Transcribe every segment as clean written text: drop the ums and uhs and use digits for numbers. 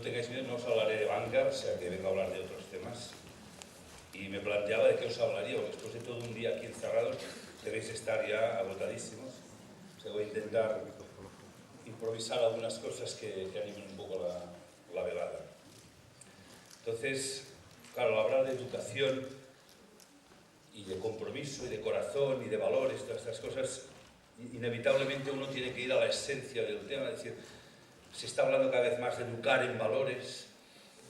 tengáis miedo, no os hablaré de banca, o sea que vengo a hablar de otros temas. Y me planteaba de qué os hablaría, porque después de todo un día aquí encerrados, debéis estar ya agotadísimos. O sea, voy a intentar improvisar algunas cosas que animen un poco la velada. Entonces, claro, al hablar de educación y de compromiso y de corazón y de valores, todas estas cosas, inevitablemente uno tiene que ir a la esencia del tema, es decir, se está hablando cada vez más de educar en valores.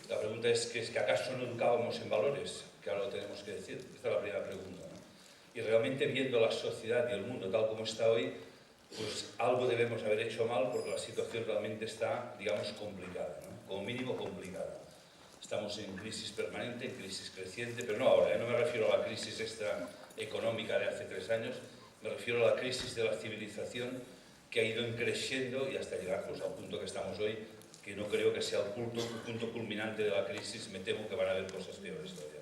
La pregunta es que ¿acaso no educábamos en valores? Que ahora lo tenemos que decir. Esta es la primera pregunta, ¿no? Y realmente viendo la sociedad y el mundo tal como está hoy, pues algo debemos haber hecho mal porque la situación realmente está, digamos, complicada, ¿no? Como mínimo complicada. Estamos en crisis permanente, en crisis creciente, pero no ahora, no me refiero a la crisis esta económica de hace 3 años, me refiero a la crisis de la civilización que ha ido creciendo y hasta llegar pues, al punto que estamos hoy, que no creo que sea el punto culminante de la crisis, me temo que van a haber cosas peores todavía.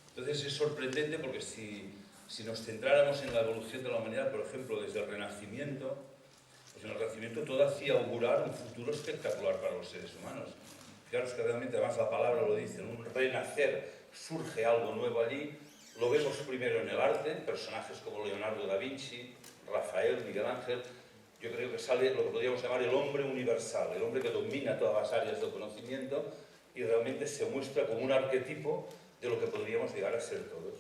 Entonces es sorprendente porque si nos centráramos en la evolución de la humanidad, por ejemplo, desde el Renacimiento, pues en el Renacimiento todo hacía augurar un futuro espectacular para los seres humanos. Fijaros que realmente, además la palabra lo dice, un renacer, surge algo nuevo allí. Lo vemos primero en el arte, personajes como Leonardo da Vinci, Rafael, Miguel Ángel. Yo creo que sale lo que podríamos llamar el hombre universal, el hombre que domina todas las áreas del conocimiento y realmente se muestra como un arquetipo de lo que podríamos llegar a ser todos.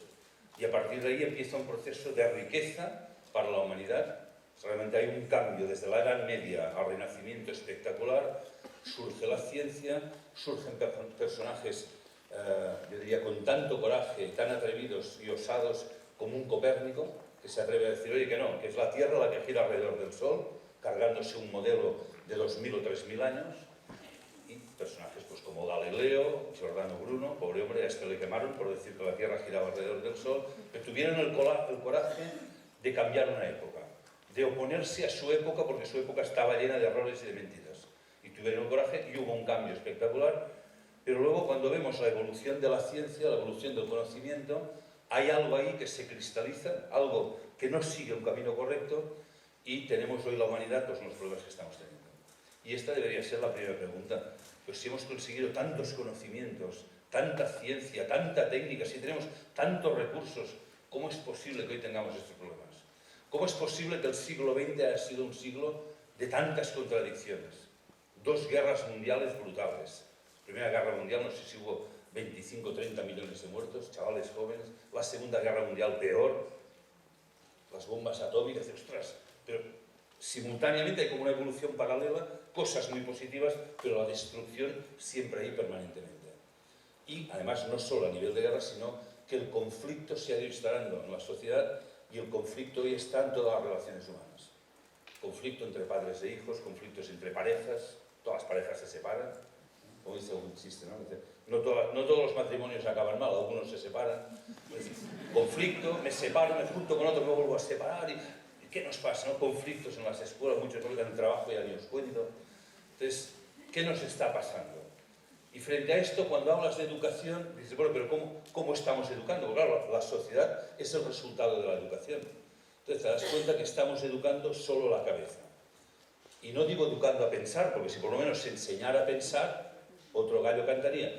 Y a partir de ahí empieza un proceso de riqueza para la humanidad. Realmente hay un cambio desde la Edad Media al Renacimiento espectacular. Surge la ciencia, surgen personajes, yo diría, con tanto coraje, tan atrevidos y osados como un Copérnico, que se atreve a decir, oye, que no, que es la Tierra la que gira alrededor del Sol, cargándose un modelo de 2000 o 3000 años, y personajes pues, como Galileo, Giordano Bruno, pobre hombre, a este le quemaron por decir que la Tierra giraba alrededor del Sol, que tuvieron el coraje de cambiar una época, de oponerse a su época, porque su época estaba llena de errores y de mentiras. Y tuvieron el coraje y hubo un cambio espectacular, pero luego cuando vemos la evolución de la ciencia, la evolución del conocimiento, hay algo ahí que se cristaliza, algo que no sigue un camino correcto y tenemos hoy la humanidad pues, los problemas que estamos teniendo. Y esta debería ser la primera pregunta. Pues si hemos conseguido tantos conocimientos, tanta ciencia, tanta técnica, si tenemos tantos recursos, ¿cómo es posible que hoy tengamos estos problemas? ¿Cómo es posible que el siglo XX haya sido un siglo de tantas contradicciones? 2 guerras mundiales brutales. Primera Guerra Mundial, no sé si hubo 25 o 30 millones de muertos, chavales jóvenes. La Segunda Guerra Mundial, peor. Las bombas atómicas, ostras. Pero simultáneamente hay como una evolución paralela, cosas muy positivas, pero la destrucción siempre ahí permanentemente. Y además no solo a nivel de guerra, sino que el conflicto se ha ido instalando en la sociedad y el conflicto hoy está en todas las relaciones humanas. Conflicto entre padres e hijos, conflictos entre parejas, todas las parejas se separan, como dice un chiste, ¿no? No todos los matrimonios acaban mal, algunos se separan. Conflicto, me separo, me junto con otro, me vuelvo a separar. ¿Y qué nos pasa? ¿No? Conflictos en las escuelas, muchos conflictos en el trabajo, ya ni os cuento. Entonces, ¿qué nos está pasando? Y frente a esto, cuando hablas de educación, dices, bueno, pero ¿cómo estamos educando? Porque claro, la sociedad es el resultado de la educación. Entonces te das cuenta que estamos educando solo la cabeza. Y no digo educando a pensar, porque si por lo menos se enseñara a pensar, otro gallo cantaría.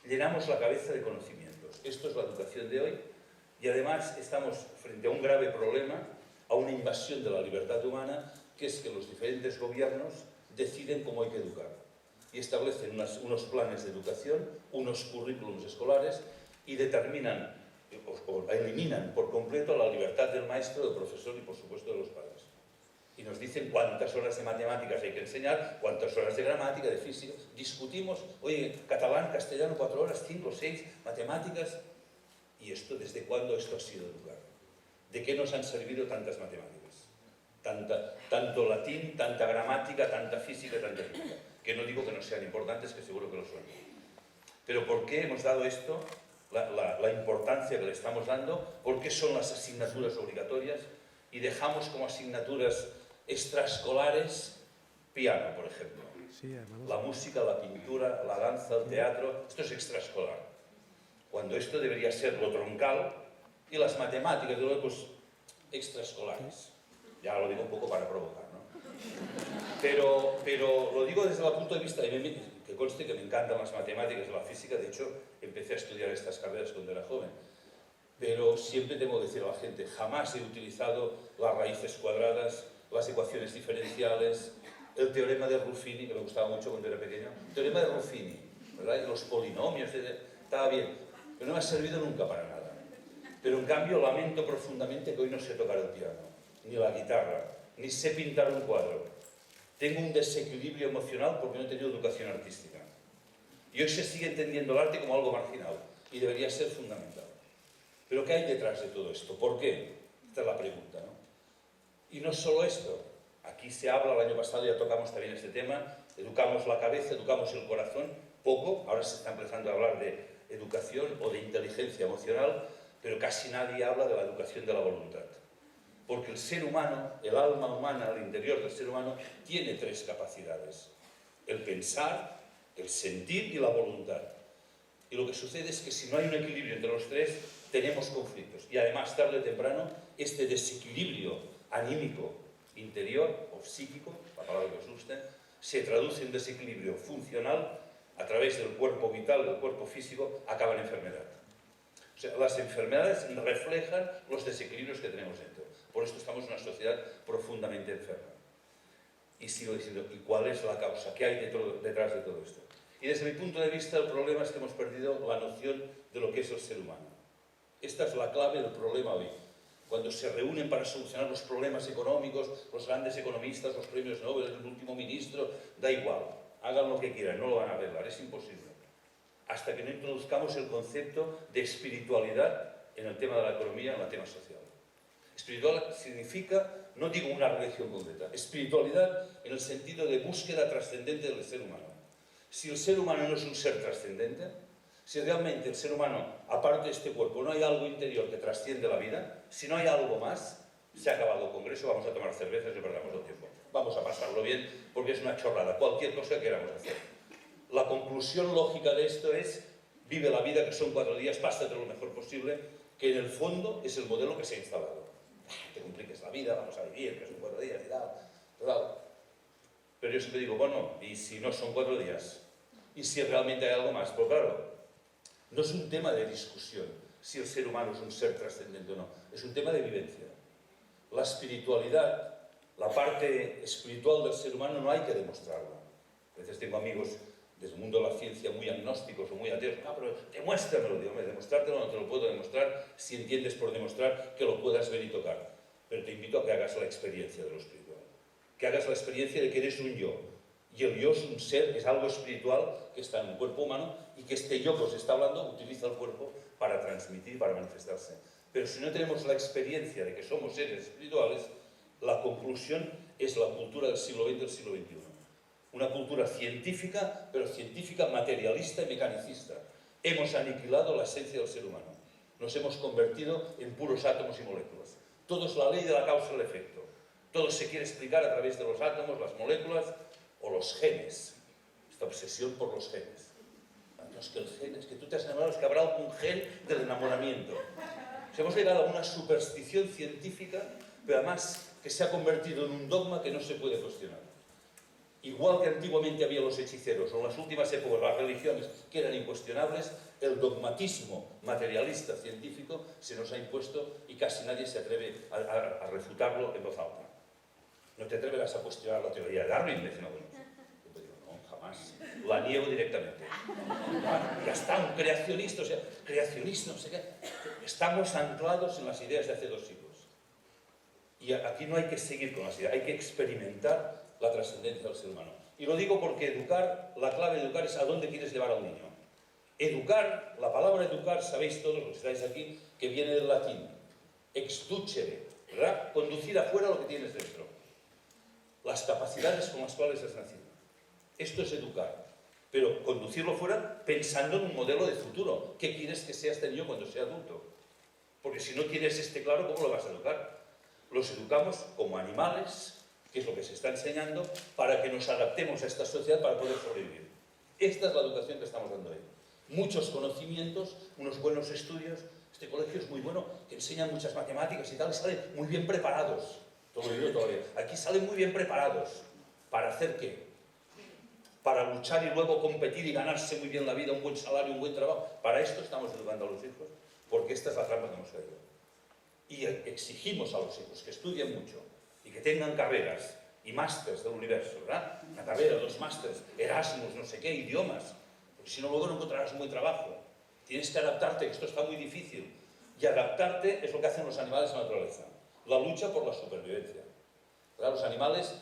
Llenamos la cabeza de conocimientos. Esto es la educación de hoy. Y además estamos frente a un grave problema, a una invasión de la libertad humana, que es que los diferentes gobiernos deciden cómo hay que educar. Y establecen unos planes de educación, unos currículums escolares, y determinan o eliminan por completo la libertad del maestro, del profesor y por supuesto de los padres. Y nos dicen cuántas horas de matemáticas hay que enseñar, cuántas horas de gramática, de física. Discutimos, oye, catalán, castellano, 4 horas, 5, 6, matemáticas. ¿Y esto desde cuándo esto ha sido educar? ¿De qué nos han servido tantas matemáticas? Tanto latín, tanta gramática, tanta física, tanta química. Que no digo que no sean importantes, que seguro que lo son. Pero ¿por qué hemos dado esto? La importancia que le estamos dando, ¿por qué son las asignaturas obligatorias? Y dejamos como asignaturas extraescolares piano, por ejemplo. Sí, la música, la pintura, la danza, el teatro, esto es extraescolar. Cuando esto debería ser lo troncal y las matemáticas, pues extraescolares. Ya lo digo un poco para provocar, ¿no? Pero lo digo desde el punto de vista de que conste que me encantan las matemáticas y la física, de hecho, empecé a estudiar estas carreras cuando era joven. Pero siempre tengo que decir a la gente, jamás he utilizado las raíces cuadradas, las ecuaciones diferenciales, el teorema de Ruffini, que me gustaba mucho cuando era pequeño, el teorema de Ruffini, ¿verdad? Y los polinomios, estaba bien, pero no me ha servido nunca para nada. Pero en cambio lamento profundamente que hoy no sé tocar el piano, ni la guitarra, ni sé pintar un cuadro. Tengo un desequilibrio emocional porque no he tenido educación artística. Y hoy se sigue entendiendo el arte como algo marginal y debería ser fundamental. Pero ¿qué hay detrás de todo esto? ¿Por qué? Esta es la pregunta, ¿no? Y no solo esto. Aquí se habla, el año pasado ya tocamos también este tema, educamos la cabeza, educamos el corazón, poco, ahora se está empezando a hablar de educación o de inteligencia emocional, pero casi nadie habla de la educación de la voluntad. Porque el ser humano, el alma humana, al interior del ser humano, tiene tres capacidades. El pensar, el sentir y la voluntad. Y lo que sucede es que si no hay un equilibrio entre los tres, tenemos conflictos. Y además, tarde o temprano, este desequilibrio anímico, interior o psíquico, la palabra que os guste, se traduce en desequilibrio funcional a través del cuerpo vital, del cuerpo físico, acaba en enfermedad. O sea, las enfermedades reflejan los desequilibrios que tenemos dentro. Por esto estamos en una sociedad profundamente enferma. Y sigo diciendo, ¿y cuál es la causa? ¿Qué hay detrás de todo esto? Y desde mi punto de vista, el problema es que hemos perdido la noción de lo que es el ser humano. Esta es la clave del problema hoy. Cuando se reúnen para solucionar los problemas económicos, los grandes economistas, los premios Nobel, el último ministro, da igual. Hagan lo que quieran, no lo van a arreglar, es imposible. Hasta que no introduzcamos el concepto de espiritualidad en el tema de la economía, en el tema social. Espiritual significa, no digo una religión concreta, espiritualidad en el sentido de búsqueda trascendente del ser humano. Si el ser humano no es un ser trascendente, si realmente el ser humano, aparte de este cuerpo, no hay algo interior que trasciende la vida, si no hay algo más, se ha acabado el congreso, vamos a tomar cervezas y perdamos el tiempo. Vamos a pasarlo bien porque es una chorrada, cualquier cosa que queramos hacer. La conclusión lógica de esto es, vive la vida que son 4 días, pásate lo mejor posible, que en el fondo es el modelo que se ha instalado. Te compliques la vida, vamos a vivir, que son 4 días y tal. Pero yo siempre digo, bueno, ¿y si no son 4 días? ¿Y si realmente hay algo más? Pues claro, no es un tema de discusión si el ser humano es un ser trascendente o no, es un tema de vivencia. La espiritualidad, la parte espiritual del ser humano no hay que demostrarla. A veces tengo amigos desde el mundo de la ciencia muy agnósticos o muy ateos, pero demuéstramelo, digo, demostrártelo no te lo puedo demostrar si entiendes por demostrar que lo puedas ver y tocar. Pero te invito a que hagas la experiencia de lo espiritual, que hagas la experiencia de que eres un yo. Y el yo es un ser, es algo espiritual que está en un cuerpo humano y que este yo que os está hablando utiliza el cuerpo para transmitir, para manifestarse. Pero si no tenemos la experiencia de que somos seres espirituales, la conclusión es la cultura del siglo XX y del siglo XXI. Una cultura científica, pero científica materialista y mecanicista. Hemos aniquilado la esencia del ser humano. Nos hemos convertido en puros átomos y moléculas. Todo es la ley de la causa y el efecto. Todo se quiere explicar a través de los átomos, las moléculas o los genes. Esta obsesión por los genes. No es que el gen, es que tú te has enamorado, es que habrá algún gen del enamoramiento. Hemos llegado a una superstición científica, pero además que se ha convertido en un dogma que no se puede cuestionar. Igual que antiguamente había los hechiceros, o en las últimas épocas las religiones que eran incuestionables, el dogmatismo materialista científico se nos ha impuesto y casi nadie se atreve a refutarlo en voz alta. No te atreverás a cuestionar la teoría de Darwin, decimos algunos. Yo te digo, no, jamás. La niego directamente. Ya está, un creacionista, o sea, creacionista, no sé qué. Estamos anclados en las ideas de hace 2 siglos. Y aquí no hay que seguir con las ideas, hay que experimentar la trascendencia del ser humano. Y lo digo porque educar, la clave de educar es a dónde quieres llevar al niño. Educar, la palabra educar, sabéis todos los que estáis aquí, que viene del latín. Exducere, ¿verdad? Conducir afuera lo que tienes dentro. Las capacidades con las cuales has nacido. Esto es educar. Pero conducirlo fuera pensando en un modelo de futuro. ¿Qué quieres que sea este niño cuando sea adulto? Porque si no tienes este claro, ¿cómo lo vas a educar? Los educamos como animales, que es lo que se está enseñando, para que nos adaptemos a esta sociedad para poder sobrevivir. Esta es la educación que estamos dando hoy. Muchos conocimientos, unos buenos estudios. Este colegio es muy bueno, que enseñan muchas matemáticas y tal, y salen muy bien preparados. Todo lo digo todavía. Aquí salen muy bien preparados. ¿Para hacer qué? para luchar y luego competir y ganarse muy bien la vida, un buen salario, un buen trabajo. Para esto estamos educando a los hijos, porque esta es la trampa que hemos caído. Y exigimos a los hijos que estudien mucho y que tengan carreras y másters del universo, ¿verdad? Una carrera, 2 másters, Erasmus, no sé qué, idiomas, porque si no luego no encontrarás un buen trabajo. Tienes que adaptarte, que esto está muy difícil. Y adaptarte es lo que hacen los animales en la naturaleza. La lucha por la supervivencia. ¿Verdad? Los animales,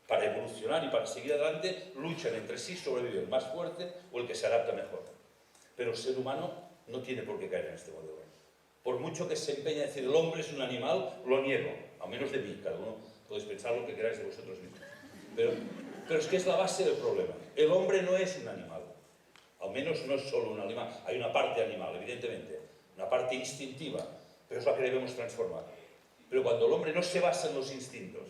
para evolucionar y para seguir adelante, luchan entre sí, sobrevive el más fuerte o el que se adapta mejor. Pero el ser humano no tiene por qué caer en este modelo. Por mucho que se empeñe a decir el hombre es un animal, lo niego, a menos de mí, cada uno podéis pensar lo que queráis de vosotros mismos. Pero es que es la base del problema. El hombre no es un animal, al menos no es solo un animal, hay una parte animal, evidentemente, una parte instintiva, pero es la que debemos transformar. Pero cuando el hombre no se basa en los instintos,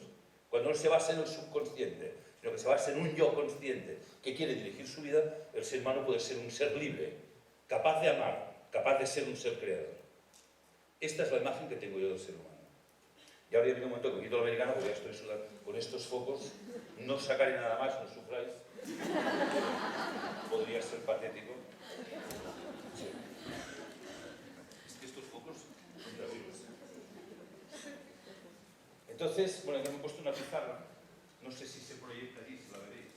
cuando no se basa en el subconsciente, sino que se basa en un yo consciente que quiere dirigir su vida, el ser humano puede ser un ser libre, capaz de amar, capaz de ser un ser creador. Esta es la imagen que tengo yo del ser humano. Y ahora ya viene un momento que quito el americano porque ya estoy sudando con estos focos. No sacaré nada más, no sufráis. Podría ser patético. Sí. Es que estos focos son terribles. Entonces, bueno, aquí me he puesto una pizarra. No sé si se proyecta allí, si la veréis.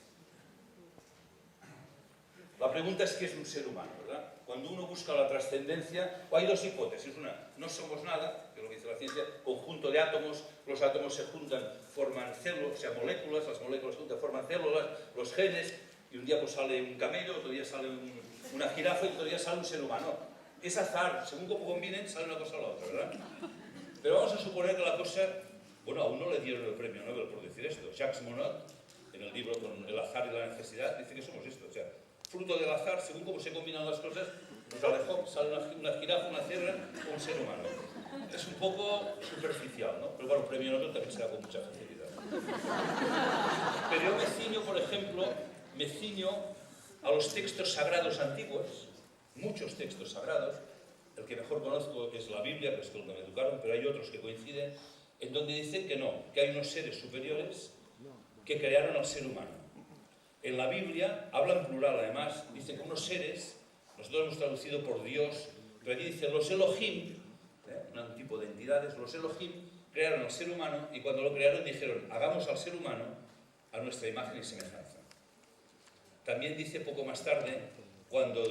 La pregunta es ¿qué es un ser humano? ¿Verdad? Cuando uno busca la trascendencia, hay 2 hipótesis. Una, no somos nada, que es lo que dice la ciencia, conjunto de átomos, los átomos se juntan, forman células, o sea, moléculas, las moléculas se juntan, forman células, los genes, y un día pues sale un camello, otro día sale una jirafa y otro día sale un ser humano. Es azar, según cómo combinen, sale una cosa o la otra, ¿verdad? Pero vamos a suponer que la cosa, bueno, aún no le dieron el premio Nobel por decir esto. Jacques Monod, en el libro con el azar y la necesidad, dice que somos esto, o sea, fruto del azar, según cómo se combinan las cosas, nos alejó, sale una jirafa, una cierra o un ser humano. Es un poco superficial, ¿no? Pero bueno, el premio Nobel también se da con mucha facilidad. Pero yo me ciño, por ejemplo, a los textos sagrados antiguos, muchos textos sagrados. El que mejor conozco es la Biblia, que es con lo que me educaron, pero hay otros que coinciden, en donde dicen que no, que hay unos seres superiores que crearon al ser humano. En la Biblia, habla en plural además, dicen que unos seres, nosotros hemos traducido por Dios, pero allí dice los Elohim, un tipo de entidades, los Elohim crearon al ser humano y cuando lo crearon dijeron, hagamos al ser humano a nuestra imagen y semejanza. También dice poco más tarde, cuando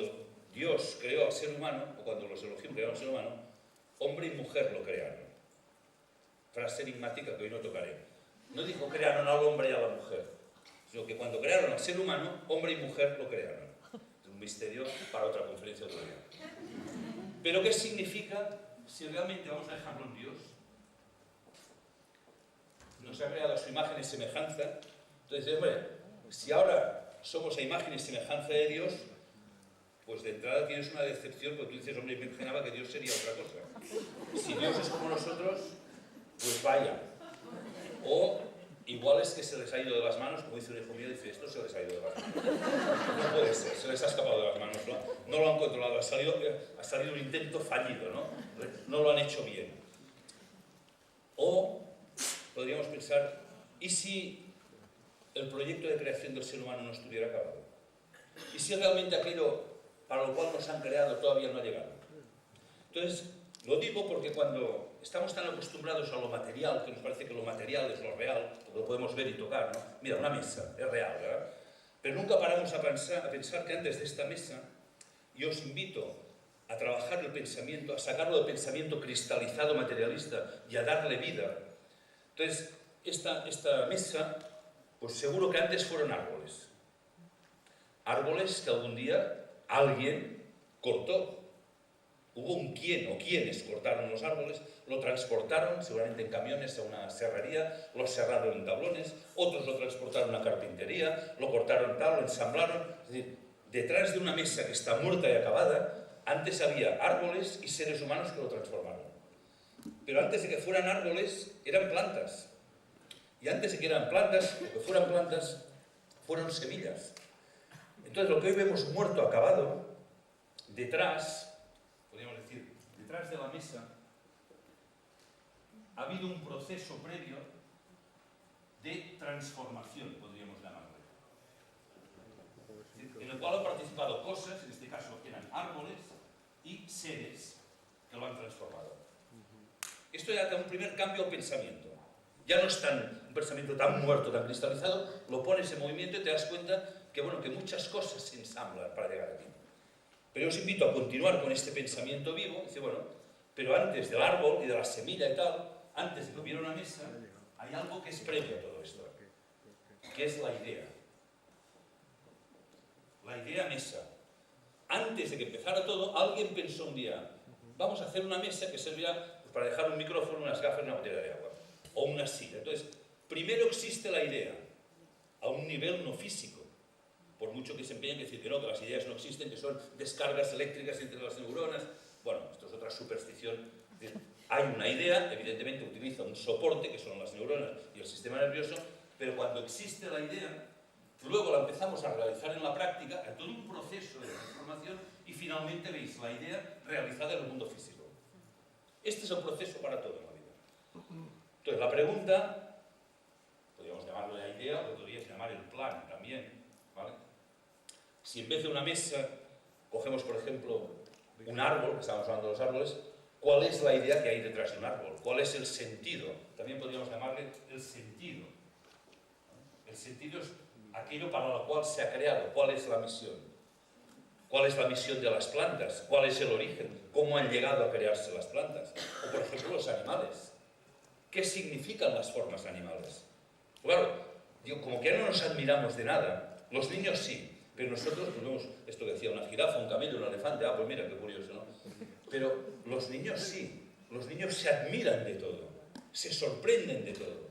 Dios creó al ser humano, o cuando los Elohim crearon al ser humano, hombre y mujer lo crearon. Frase enigmática que hoy no tocaré. No dijo crearon al hombre y a la mujer, sino que cuando crearon al ser humano, hombre y mujer lo crearon. Es un misterio para otra conferencia otro día. Pero ¿qué significa si realmente vamos a dejarlo en Dios? Nos ha creado a su imagen y semejanza. Entonces, hombre, si ahora somos a imagen y semejanza de Dios, pues de entrada tienes una decepción, porque tú dices, hombre, me imaginaba que Dios sería otra cosa. Si Dios es como nosotros, pues vaya. O igual es que se les ha ido de las manos, como dice un hijo mío, dice, esto se les ha ido de las manos. No puede ser, se les ha escapado de las manos, no lo han controlado, ha salido un intento fallido, ¿no? No lo han hecho bien. O podríamos pensar, ¿y si el proyecto de creación del ser humano no estuviera acabado? ¿Y si realmente aquello para lo cual nos han creado todavía no ha llegado? Entonces, lo digo porque cuando estamos tan acostumbrados a lo material, que nos parece que lo material es lo real, porque lo podemos ver y tocar, ¿no? Mira, una mesa, es real, ¿verdad? Pero nunca paramos a pensar que antes de esta mesa, yo os invito a trabajar el pensamiento, a sacarlo del pensamiento cristalizado materialista y a darle vida. Entonces, esta mesa, pues seguro que antes fueron árboles. Árboles que algún día alguien cortó. Hubo un quién o quienes cortaron los árboles, lo transportaron seguramente en camiones a una serrería, lo serraron en tablones, otros lo transportaron a una carpintería, lo cortaron tal, lo ensamblaron. Es decir, detrás de una mesa que está muerta y acabada, antes había árboles y seres humanos que lo transformaron. Pero antes de que fueran árboles, eran plantas. Y antes de que eran plantas, o que fueran plantas, fueron semillas. Entonces, lo que hoy vemos muerto, acabado, detrás, podríamos decir, detrás de la mesa, ha habido un proceso previo de transformación, podríamos llamarlo. el cual han participado cosas, en este caso eran árboles, y seres que lo han transformado. Esto ya da un primer cambio al pensamiento. Ya no es un pensamiento tan muerto, tan cristalizado, lo pones en movimiento y te das cuenta que, bueno, que muchas cosas se ensamblan para llegar aquí. Pero yo os invito a continuar con este pensamiento vivo. Dice, bueno, pero antes del árbol y de la semilla y tal, antes de que hubiera una mesa, hay algo que es previo a todo esto, que es la idea. La idea mesa. Antes de que empezara todo, alguien pensó un día, vamos a hacer una mesa que servirá pues, para dejar un micrófono, unas gafas y una botella de agua. O una silla. Entonces, primero existe la idea, a un nivel no físico. Por mucho que se empeñen en decir que no, que las ideas no existen, que son descargas eléctricas entre las neuronas. Bueno, esto es otra superstición. Es decir, hay una idea, evidentemente utiliza un soporte, que son las neuronas y el sistema nervioso, pero cuando existe la idea, luego la empezamos a realizar en la práctica, hay todo un proceso de transformación y finalmente veis la idea realizada en el mundo físico. Este es el proceso para todo en la vida. Entonces, la pregunta, podríamos llamarlo la idea, o podríamos llamar el plan también, ¿vale? Si en vez de una mesa, cogemos, por ejemplo, un árbol, que estamos hablando de los árboles, ¿cuál es la idea que hay detrás de un árbol? ¿Cuál es el sentido? También podríamos llamarle el sentido. El sentido es aquello para lo cual se ha creado. ¿Cuál es la misión? ¿Cuál es la misión de las plantas? ¿Cuál es el origen? ¿Cómo han llegado a crearse las plantas? O, por ejemplo, los animales. ¿Qué significan las formas animales? Claro, digo, como que ya no nos admiramos de nada. Los niños sí, pero nosotros pues, vemos esto que decía, una jirafa, un camello, un elefante. Ah, pues mira, qué curioso, ¿no? Pero los niños sí. Los niños se admiran de todo, se sorprenden de todo.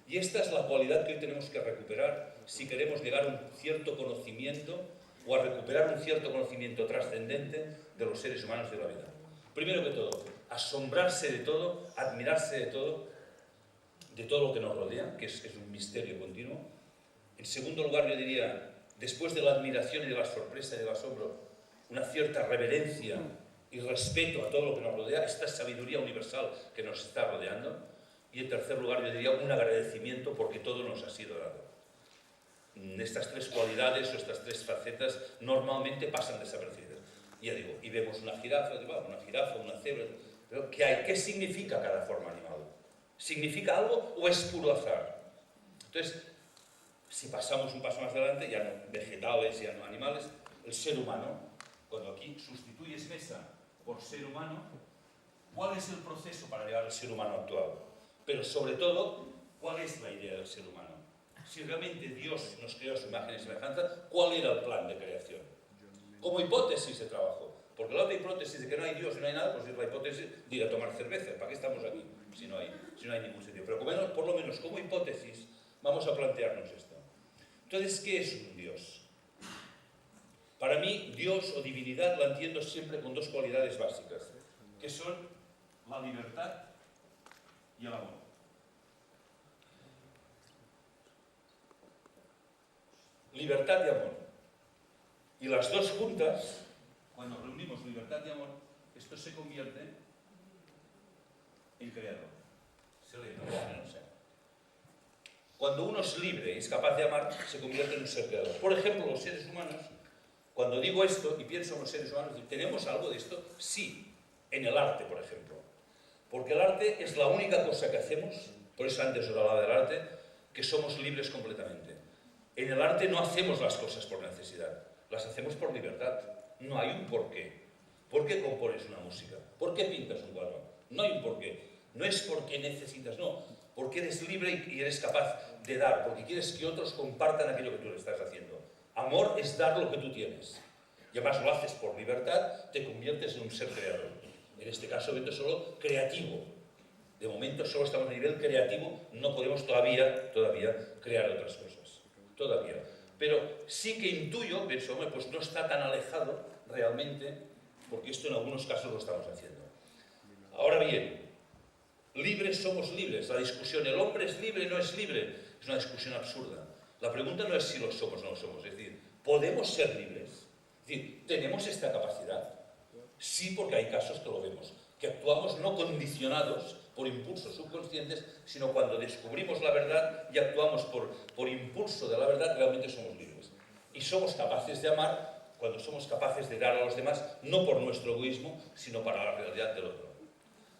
Y esta es la cualidad que hoy tenemos que recuperar si queremos llegar a un cierto conocimiento o a recuperar un cierto conocimiento trascendente de los seres humanos de la vida. Primero que todo, asombrarse de todo, admirarse de todo lo que nos rodea, que es un misterio continuo. En segundo lugar, yo diría, después de la admiración y de la sorpresa y del asombro, una cierta reverencia y respeto a todo lo que nos rodea, esta sabiduría universal que nos está rodeando. Y en tercer lugar, yo diría un agradecimiento porque todo nos ha sido dado. Estas tres cualidades o estas tres facetas normalmente pasan desapercibidas. Y ya digo, y vemos una jirafa, una cebra, pero ¿qué hay? ¿Qué significa cada forma animal? ¿Significa algo o es puro azar? Entonces, si pasamos un paso más adelante, ya no vegetales, ya no animales, el ser humano, cuando aquí sustituyes mesa por ser humano, ¿cuál es el proceso para llegar al ser humano actual? Pero sobre todo, ¿cuál es la idea del ser humano? Si realmente Dios nos creó a su imagen y semejanza, ¿cuál era el plan de creación? Como hipótesis de trabajo. Porque la otra hipótesis de que no hay Dios y no hay nada, pues es la hipótesis de ir a tomar cerveza. ¿Para qué estamos aquí si no hay ningún sentido? Pero por lo menos como hipótesis vamos a plantearnos esto. Entonces, ¿qué es un Dios? Para mí, Dios o divinidad la entiendo siempre con dos cualidades básicas, que son la libertad y el amor. Libertad y amor. Y las dos juntas, cuando reunimos libertad y amor, esto se convierte en creador. Se lee, no sé. Cuando uno es libre y es capaz de amar, se convierte en un ser creador. Por ejemplo, los seres humanos, cuando digo esto y pienso en los seres humanos, ¿tenemos algo de esto? Sí, en el arte, por ejemplo. Porque el arte es la única cosa que hacemos, por eso antes os hablaba del arte, que somos libres completamente. En el arte no hacemos las cosas por necesidad, las hacemos por libertad. No hay un porqué. ¿Por qué compones una música? ¿Por qué pintas un cuadro? No hay un porqué. No es porque necesitas, no. Porque eres libre y eres capaz de dar, porque quieres que otros compartan aquello que tú le estás haciendo. Amor es dar lo que tú tienes. Y además lo haces por libertad, te conviertes en un ser creador. En este caso, solo creativo. De momento solo estamos a nivel creativo, no podemos todavía crear otras cosas. Todavía. Pero sí que intuyo, pienso, hombre, pues no está tan alejado realmente, porque esto en algunos casos lo estamos haciendo. Ahora bien, libres somos libres. La discusión, ¿el hombre es libre o no es libre? Es una discusión absurda. La pregunta no es si lo somos o no lo somos, es decir, ¿podemos ser libres? Es decir, ¿tenemos esta capacidad? Sí, porque hay casos que lo vemos, que actuamos no condicionados por impulsos subconscientes, sino cuando descubrimos la verdad y actuamos por impulso de la verdad, realmente somos libres. Y somos capaces de amar cuando somos capaces de dar a los demás, no por nuestro egoísmo, sino para la realidad del otro.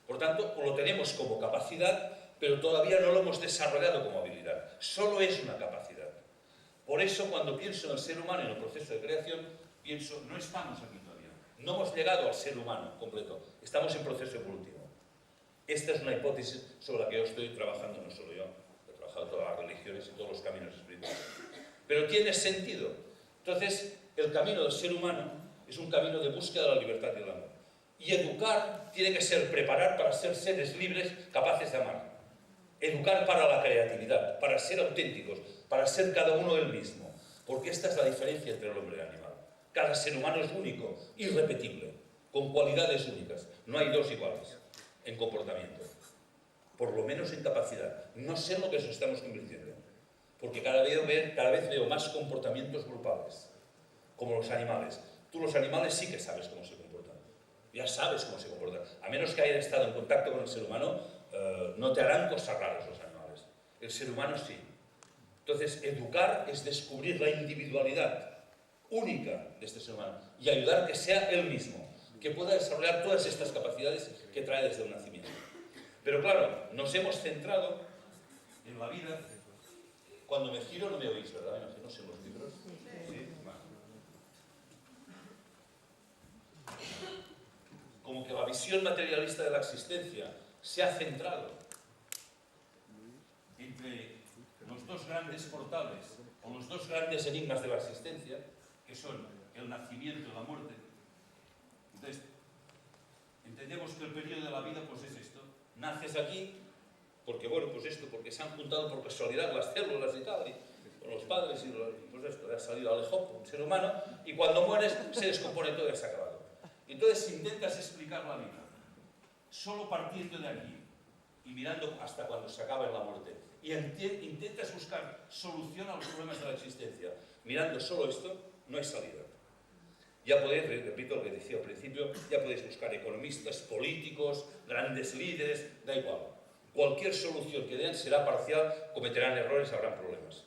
Por tanto, lo tenemos como capacidad, pero todavía no lo hemos desarrollado como habilidad. Solo es una capacidad. Por eso, cuando pienso en el ser humano, en el proceso de creación, pienso, no estamos aquí todavía. No hemos llegado al ser humano completo. Estamos en proceso evolutivo. Esta es una hipótesis sobre la que yo estoy trabajando, no solo yo. He trabajado todas las religiones y todos los caminos espirituales. Pero tiene sentido. Entonces, el camino del ser humano es un camino de búsqueda de la libertad y el amor. Y educar tiene que ser preparar para ser seres libres, capaces de amar. Educar para la creatividad, para ser auténticos, para ser cada uno el mismo. Porque esta es la diferencia entre el hombre y el animal. Cada ser humano es único, irrepetible, con cualidades únicas. No hay dos iguales en comportamiento. Por lo menos en capacidad. No sé en lo que nos estamos convirtiendo. Porque cada vez veo más comportamientos grupales, como los animales. Tú los animales sí que sabes cómo se comportan. Ya sabes cómo se comportan. A menos que hayan estado en contacto con el ser humano, no te harán cosas raras los animales. El ser humano sí. Entonces, educar es descubrir la individualidad única de este ser humano y ayudar a que sea él mismo, que pueda desarrollar todas estas capacidades que trae desde el nacimiento. Pero claro, nos hemos centrado en la vida. Cuando me giro no me oís, ¿verdad? Me imagino en los libros. Sí. Como que la visión materialista de la existencia se ha centrado entre los dos grandes portales o los dos grandes enigmas de la existencia, que son el nacimiento y la muerte. Entonces, entendemos que el periodo de la vida pues es esto. Naces aquí porque, bueno, pues esto, porque se han juntado por casualidad las células y tal, y con los padres, y pues esto, ha salido alejón, un ser humano, y cuando mueres se descompone todo y se ha acabado. Entonces intentas explicar la vida, solo partiendo de aquí, y mirando hasta cuando se acaba en la muerte. Y intentas buscar solución a los problemas de la existencia. Mirando solo esto, no hay salida. Ya podéis, repito lo que decía al principio, ya podéis buscar economistas, políticos, grandes líderes, da igual. Cualquier solución que den será parcial, cometerán errores, habrán problemas.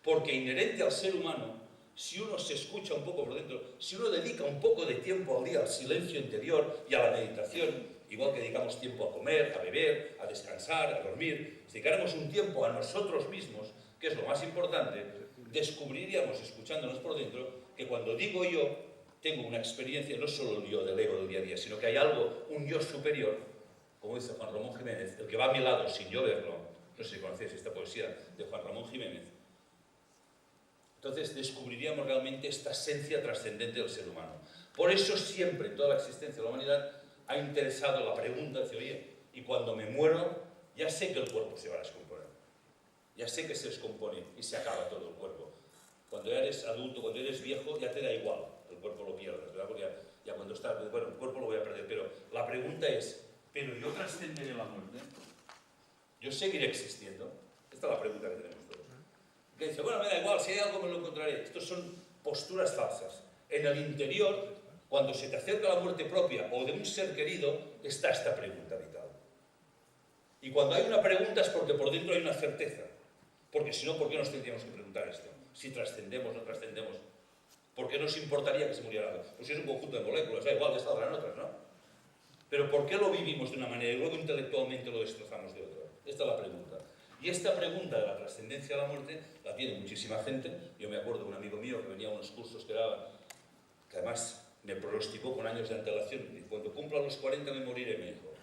Porque inherente al ser humano, si uno se escucha un poco por dentro, si uno dedica un poco de tiempo al día al silencio interior y a la meditación, igual que dedicamos tiempo a comer, a beber, a descansar, a dormir, si dedicáramos un tiempo a nosotros mismos, que es lo más importante, descubriríamos, escuchándonos por dentro, que cuando digo yo, tengo una experiencia, no solo el yo del ego del día a día, sino que hay algo, un yo superior, como dice Juan Ramón Jiménez, el que va a mi lado sin yo verlo. No sé si conocéis esta poesía de Juan Ramón Jiménez. Entonces descubriríamos realmente esta esencia trascendente del ser humano. Por eso siempre, en toda la existencia de la humanidad, ha interesado la pregunta de, oye, y cuando me muero, ya sé que el cuerpo se va a descomponer. Ya sé que se descompone y se acaba todo el cuerpo. Cuando ya eres adulto, cuando eres viejo, ya te da igual. El cuerpo lo pierdes, ¿verdad? Porque ya cuando estás, bueno, el cuerpo lo voy a perder. Pero la pregunta es, ¿pero yo trascenderé la muerte? ¿Yo seguiré existiendo? Esta es la pregunta que tenemos todos. Que dice, bueno, me da igual, si hay algo me lo encontraré. Estos son posturas falsas. En el interior, cuando se te acerca la muerte propia o de un ser querido, está esta pregunta vital. Y cuando hay una pregunta es porque por dentro hay una certeza. Porque si no, ¿por qué nos tendríamos que preguntar esto? Si trascendemos o no trascendemos. ¿Por qué nos importaría que se muriera algo? Pues si es un conjunto de moléculas, da igual, ya saldrán otras, ¿no? Pero ¿por qué lo vivimos de una manera y luego intelectualmente lo destrozamos de otra? Esta es la pregunta. Y esta pregunta de la trascendencia a la muerte la tiene muchísima gente. Yo me acuerdo de un amigo mío que venía a unos cursos que daba, que además me pronosticó con años de antelación. Y cuando cumpla los 40 me moriré, me dijo.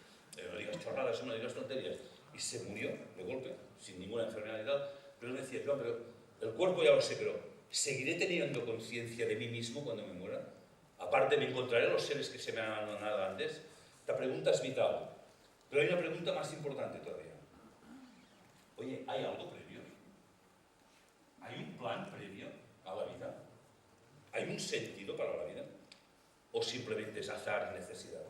No digas chorradas, no digas tonterías. Y se murió de golpe, sin ninguna enfermedad y tal. Pero él me decía, pero el cuerpo ya lo sé, pero ¿seguiré teniendo conciencia de mí mismo cuando me muera? Aparte, ¿me encontraré los seres que se me han abandonado antes? Esta pregunta es vital. Pero hay una pregunta más importante todavía. Oye, ¿hay algo previo? ¿Hay un plan previo a la vida? ¿Hay un sentido para la vida? ¿O simplemente es azar y necesidad?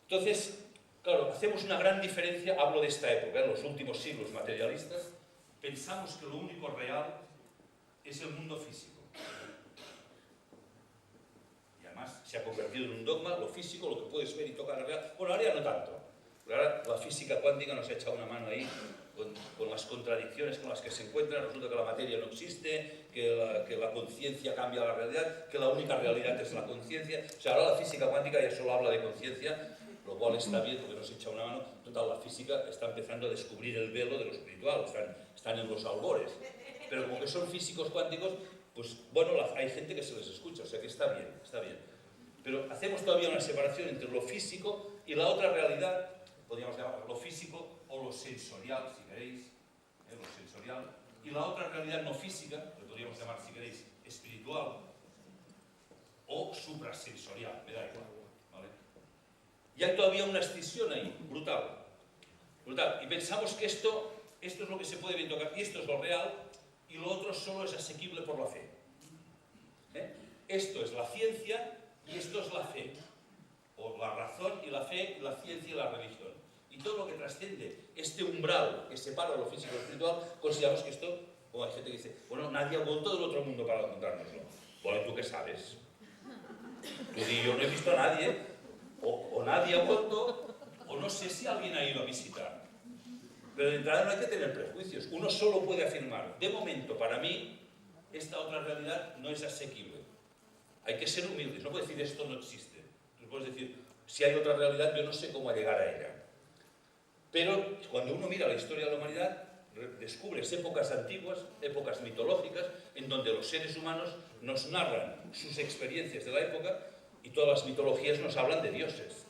Entonces, claro, hacemos una gran diferencia, hablo de esta época, en los últimos siglos materialistas, pensamos que lo único real es el mundo físico. Y además se ha convertido en un dogma, lo físico, lo que puedes ver y tocar en realidad. Bueno, ahora ya no tanto. Pero ahora la física cuántica nos ha echado una mano ahí con las contradicciones con las que se encuentran. Resulta que la materia no existe, que la conciencia cambia la realidad, que la única realidad es la conciencia. O sea, ahora la física cuántica ya solo habla de conciencia, lo cual está bien porque nos echa una mano. Total, la física está empezando a descubrir el velo de lo espiritual, están en los albores. Pero como que son físicos cuánticos, pues bueno, hay gente que se les escucha, o sea que está bien, está bien. Pero hacemos todavía una separación entre lo físico y la otra realidad, podríamos llamarlo lo físico o lo sensorial, si queréis, lo sensorial, y la otra realidad no física, que podríamos llamar, si queréis, espiritual o suprasensorial, me da igual, ¿vale? Y hay todavía una escisión ahí, brutal, brutal, y pensamos que esto es lo que se puede bien tocar, y esto es lo real, y lo otro solo es asequible por la fe. Esto es la ciencia y esto es la fe, o la razón y la fe, la ciencia y la religión. Y todo lo que trasciende este umbral que separa lo físico y lo espiritual, consideramos que esto, como hay gente que dice, bueno, nadie ha vuelto del otro mundo para contárnoslo. Bueno, ¿tú qué sabes? Tú di, yo no he visto a nadie, o nadie ha vuelto, o no sé si alguien ha ido a visitar. Pero de entrada no hay que tener prejuicios. Uno solo puede afirmar, de momento, para mí, esta otra realidad no es asequible. Hay que ser humildes, no puedes decir esto no existe. Tú puedes decir, si hay otra realidad, yo no sé cómo llegar a ella. Pero cuando uno mira la historia de la humanidad, descubres épocas antiguas, épocas mitológicas, en donde los seres humanos nos narran sus experiencias de la época y todas las mitologías nos hablan de dioses.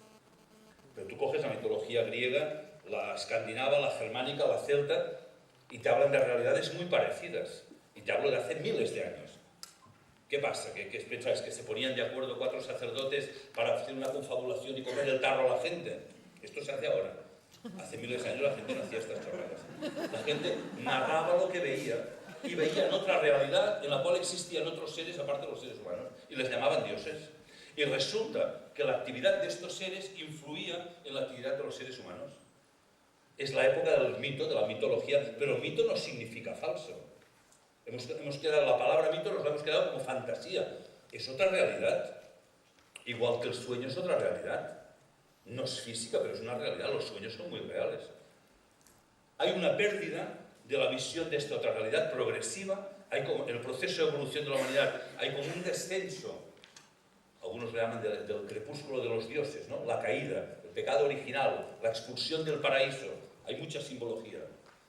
Pero tú coges la mitología griega, la escandinava, la germánica, la celta, y te hablan de realidades muy parecidas. Y te hablo de hace miles de años. ¿Qué pasa? ¿Qué pensáis? ¿Que se ponían de acuerdo 4 sacerdotes para hacer una confabulación y comer el tarro a la gente? Esto se hace ahora. Hace miles de años la gente no hacía estas chorradas. La gente narraba lo que veía y veían otra realidad en la cual existían otros seres aparte de los seres humanos y les llamaban dioses. Y resulta que la actividad de estos seres influía en la actividad de los seres humanos. Es la época del mito, de la mitología, pero mito no significa falso. Hemos quedado, la palabra mito nos la hemos quedado como fantasía. Es otra realidad. Igual que el sueño es otra realidad. No es física, pero es una realidad. Los sueños son muy reales. Hay una pérdida de la visión de esta otra realidad progresiva. Hay como, en el proceso de evolución de la humanidad hay como un descenso. Algunos le llaman del crepúsculo de los dioses, ¿no? La caída, el pecado original, la expulsión del paraíso. Hay mucha simbología.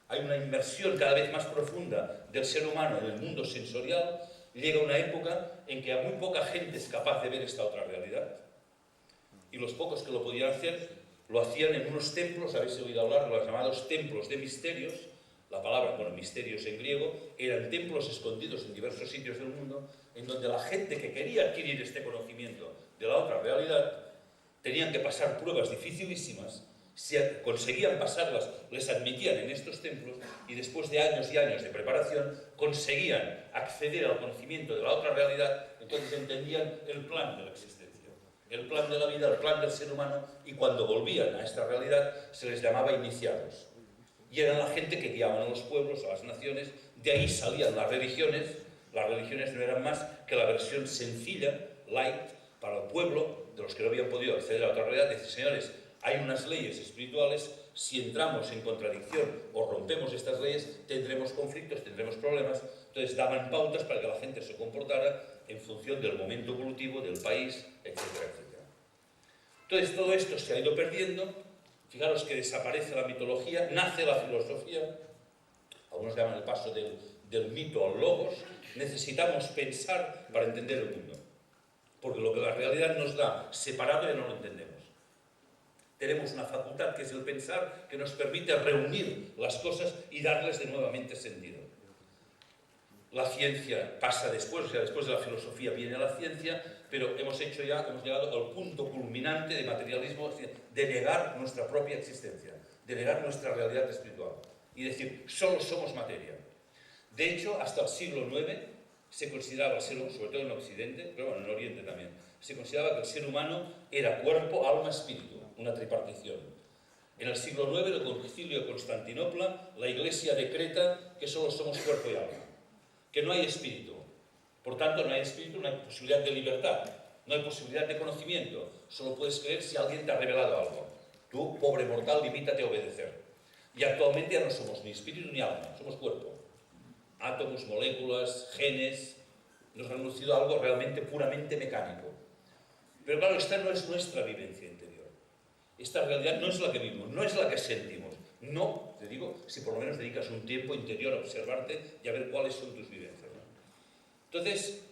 Hay una inmersión cada vez más profunda del ser humano en el mundo sensorial. Llega una época en que a muy poca gente es capaz de ver esta otra realidad. Y los pocos que lo podían hacer, lo hacían en unos templos, habéis oído hablar de los llamados templos de misterios. La palabra, bueno, misterios en griego, eran templos escondidos en diversos sitios del mundo, en donde la gente que quería adquirir este conocimiento de la otra realidad, tenían que pasar pruebas dificilísimas. Si conseguían pasarlas, les admitían en estos templos y después de años y años de preparación conseguían acceder al conocimiento de la otra realidad, entonces entendían el plan de la existencia, el plan de la vida, el plan del ser humano, y cuando volvían a esta realidad se les llamaba iniciados. Y eran la gente que guiaban a los pueblos, a las naciones, de ahí salían las religiones no eran más que la versión sencilla, light, para el pueblo, de los que no habían podido acceder a otra realidad, decir, señores, hay unas leyes espirituales, si entramos en contradicción o rompemos estas leyes, tendremos conflictos, tendremos problemas. Entonces daban pautas para que la gente se comportara en función del momento evolutivo, del país, etcétera, etcétera. Entonces todo esto se ha ido perdiendo. Fijaros que desaparece la mitología, nace la filosofía. Algunos llaman el paso del mito al logos. Necesitamos pensar para entender el mundo. Porque lo que la realidad nos da separado ya no lo entendemos. Tenemos una facultad que es el pensar, que nos permite reunir las cosas y darles de nuevamente sentido. La ciencia pasa después, o sea, después de la filosofía viene la ciencia, pero hemos llegado al punto culminante de materialismo, de negar nuestra propia existencia, de negar nuestra realidad espiritual y decir, solo somos materia. De hecho, hasta el siglo IX se consideraba el ser humano, sobre todo en Occidente, pero bueno, en Oriente también, se consideraba que el ser humano era cuerpo, alma, espíritu, una tripartición. En el siglo IX, el Concilio de Constantinopla, la Iglesia decreta que solo somos cuerpo y alma, que no hay espíritu. Por tanto, no hay espíritu, no hay posibilidad de libertad, no hay posibilidad de conocimiento. Solo puedes creer si alguien te ha revelado algo. Tú, pobre mortal, limítate a obedecer. Y actualmente ya no somos ni espíritu ni alma, somos cuerpo. Átomos, moléculas, genes, nos han reducido a algo realmente puramente mecánico. Pero claro, esta no es nuestra vivencia interior. Esta realidad no es la que vivimos, no es la que sentimos. No, te digo, si por lo menos dedicas un tiempo interior a observarte y a ver cuáles son tus vivencias, ¿no? Entonces,